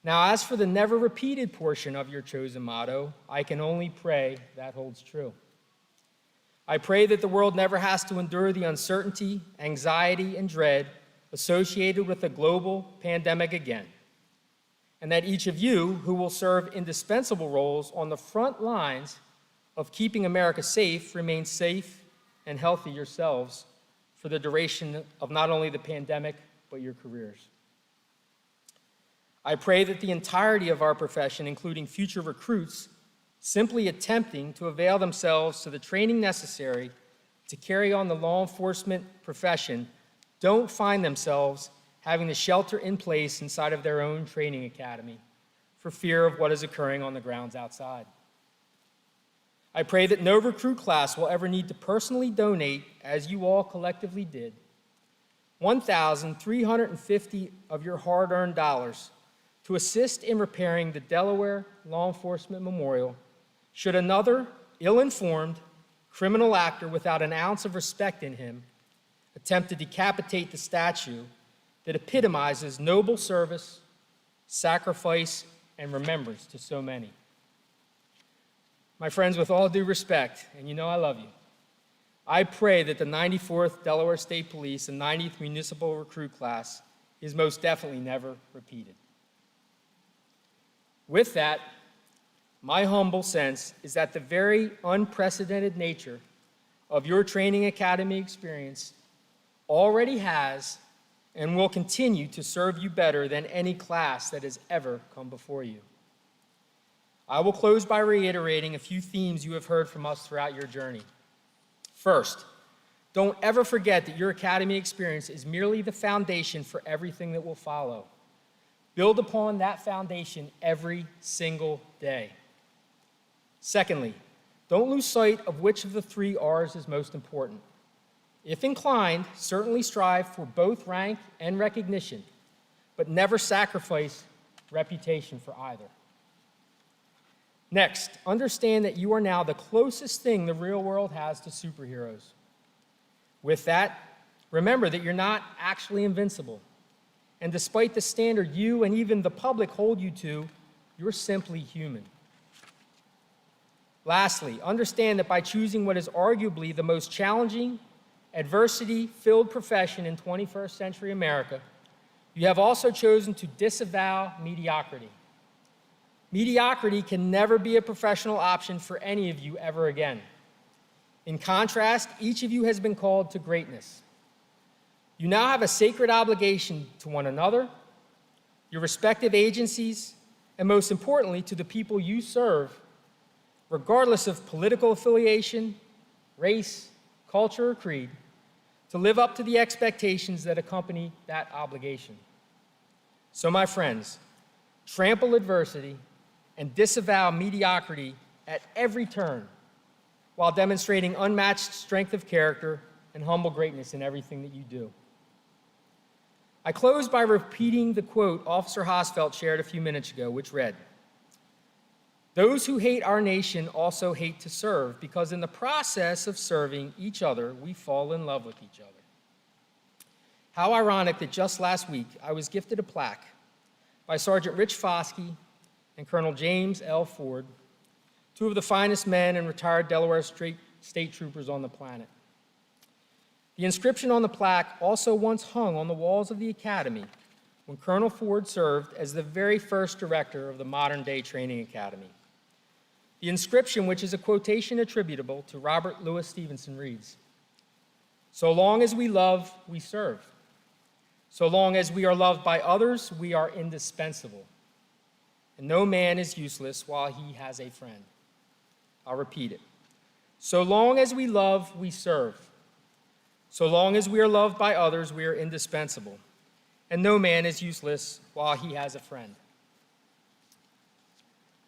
Speaker 1: Now, as for the never repeated portion of your chosen motto, I can only pray that holds true. I pray that the world never has to endure the uncertainty, anxiety, and dread associated with a global pandemic again, and that each of you who will serve indispensable roles on the front lines of keeping America safe remain safe and healthy yourselves for the duration of not only the pandemic, but your careers. I pray that the entirety of our profession, including future recruits, simply attempting to avail themselves to the training necessary to carry on the law enforcement profession, don't find themselves having to shelter in place inside of their own training academy for fear of what is occurring on the grounds outside. I pray that no recruit class will ever need to personally donate, as you all collectively did, $1,350 of your hard-earned dollars to assist in repairing the Delaware Law Enforcement Memorial should another ill-informed criminal actor without an ounce of respect in him attempt to decapitate the statue that epitomizes noble service, sacrifice, and remembrance to so many. My friends, with all due respect, and you know I love you, I pray that the 94th Delaware State Police and 90th Municipal Recruit Class is most definitely never repeated. With that, my humble sense is that the very unprecedented nature of your training academy experience already has and will continue to serve you better than any class that has ever come before you. I will close by reiterating a few themes you have heard from us throughout your journey. First, don't ever forget that your academy experience is merely the foundation for everything that will follow. Build upon that foundation every single day. Secondly, don't lose sight of which of the three R's is most important. If inclined, certainly strive for both rank and recognition, but never sacrifice reputation for either. Next, understand that you are now the closest thing the real world has to superheroes. With that, remember that you're not actually invincible. And despite the standard you and even the public hold you to, you're simply human. Lastly, understand that by choosing what is arguably the most challenging, adversity-filled profession in 21st century America, you have also chosen to disavow mediocrity. Mediocrity can never be a professional option for any of you ever again. In contrast, each of you has been called to greatness. You now have a sacred obligation to one another, your respective agencies, and most importantly, to the people you serve, regardless of political affiliation, race, culture, or creed, to live up to the expectations that accompany that obligation. So, my friends, trample adversity and disavow mediocrity at every turn while demonstrating unmatched strength of character and humble greatness in everything that you do. I close by repeating the quote Officer Hosfeld shared a few minutes ago, which read, "Those who hate our nation also hate to serve, because in the process of serving each other, we fall in love with each other." How ironic that just last week I was gifted a plaque by Sergeant Rich Foskey and Colonel James L. Ford, two of the finest men and retired Delaware State Troopers on the planet. The inscription on the plaque also once hung on the walls of the academy when Colonel Ford served as the very first director of the modern-day training academy. The inscription, which is a quotation attributable to Robert Louis Stevenson, reads, "So long as we love, we serve. So long as we are loved by others, we are indispensable. And no man is useless while he has a friend." I'll repeat it. So long as we love, we serve. So long as we are loved by others, we are indispensable. And no man is useless while he has a friend.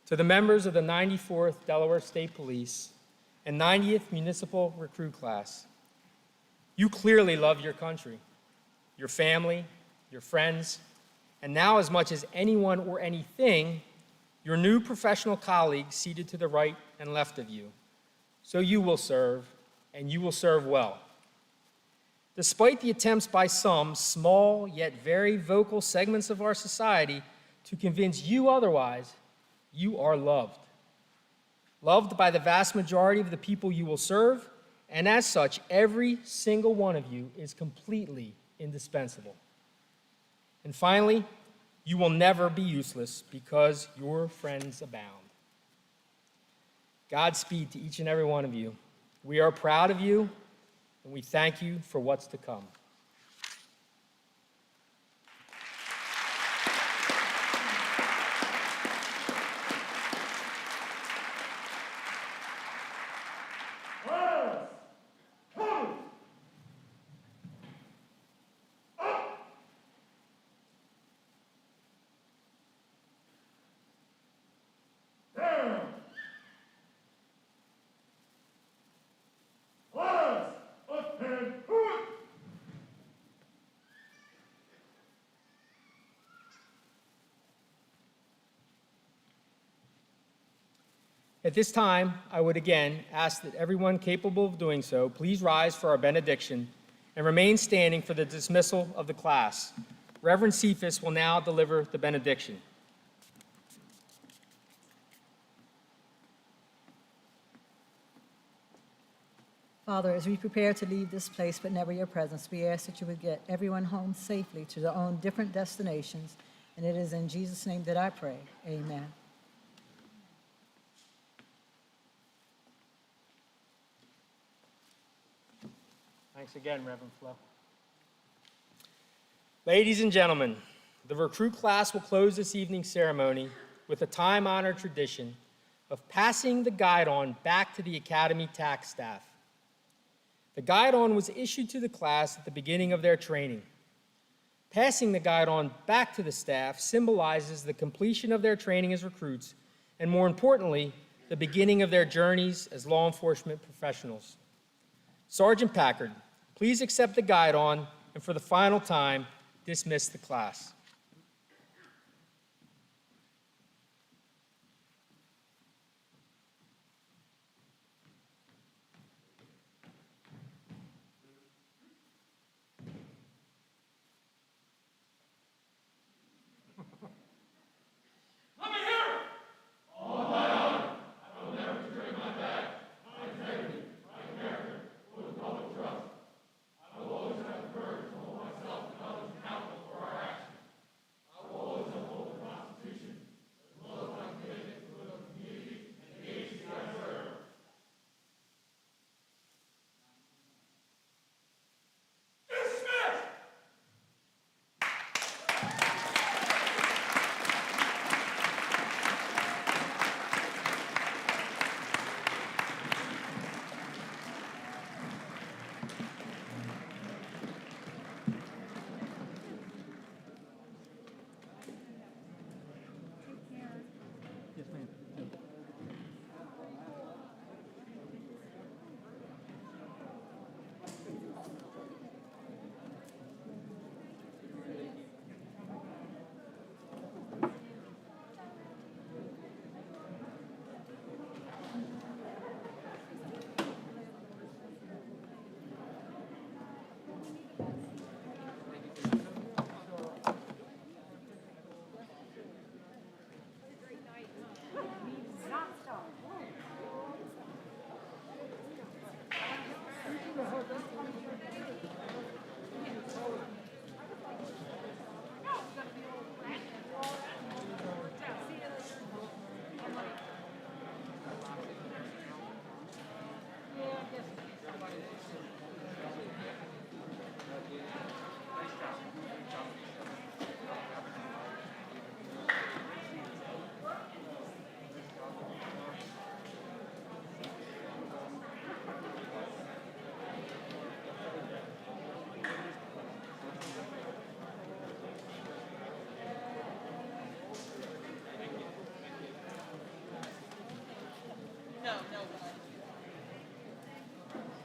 Speaker 1: To the members of the 94th Delaware State Police and 90th Municipal Recruit Class, you clearly love your country, your family, your friends, and now as much as anyone or anything, your new professional colleagues seated to the right and left of you. So you will serve, and you will serve well. Despite the attempts by some small yet very vocal segments of our society to convince you otherwise, you are loved. Loved by the vast majority of the people you will serve, And as such, every single one of you is completely indispensable. And finally, you will never be useless because your friends abound. Godspeed to each and every one of you. We are proud of you, and we thank you for what's to come. At this time, I would again ask that everyone capable of doing so please rise for our benediction and remain standing for the dismissal of the class. Reverend Cephas will now deliver the benediction.
Speaker 3: Father, as we prepare to leave this place but never your presence, we ask that you would get everyone home safely to their own different destinations. And it is in Jesus' name that I pray. Amen.
Speaker 5: Thanks again, Reverend Flo.
Speaker 1: Ladies and gentlemen, the recruit class will close this evening's ceremony with a time-honored tradition of passing the guide-on back to the Academy tax staff. The guide-on was issued to the class at the beginning of their training. Passing the guide-on back to the staff symbolizes the completion of their training as recruits and, more importantly, the beginning of their journeys as law enforcement professionals. Sergeant Packard, please accept the guide-on and for the final time, dismiss the class.
Speaker 2: Let me hear it! All my honor, I will never betray my badge, my integrity, my character, or the public trust. I will always have the courage to hold myself and others accountable for our actions. I will always uphold the Constitution, as well as my commitment to the community and the agency I serve. Dismissed!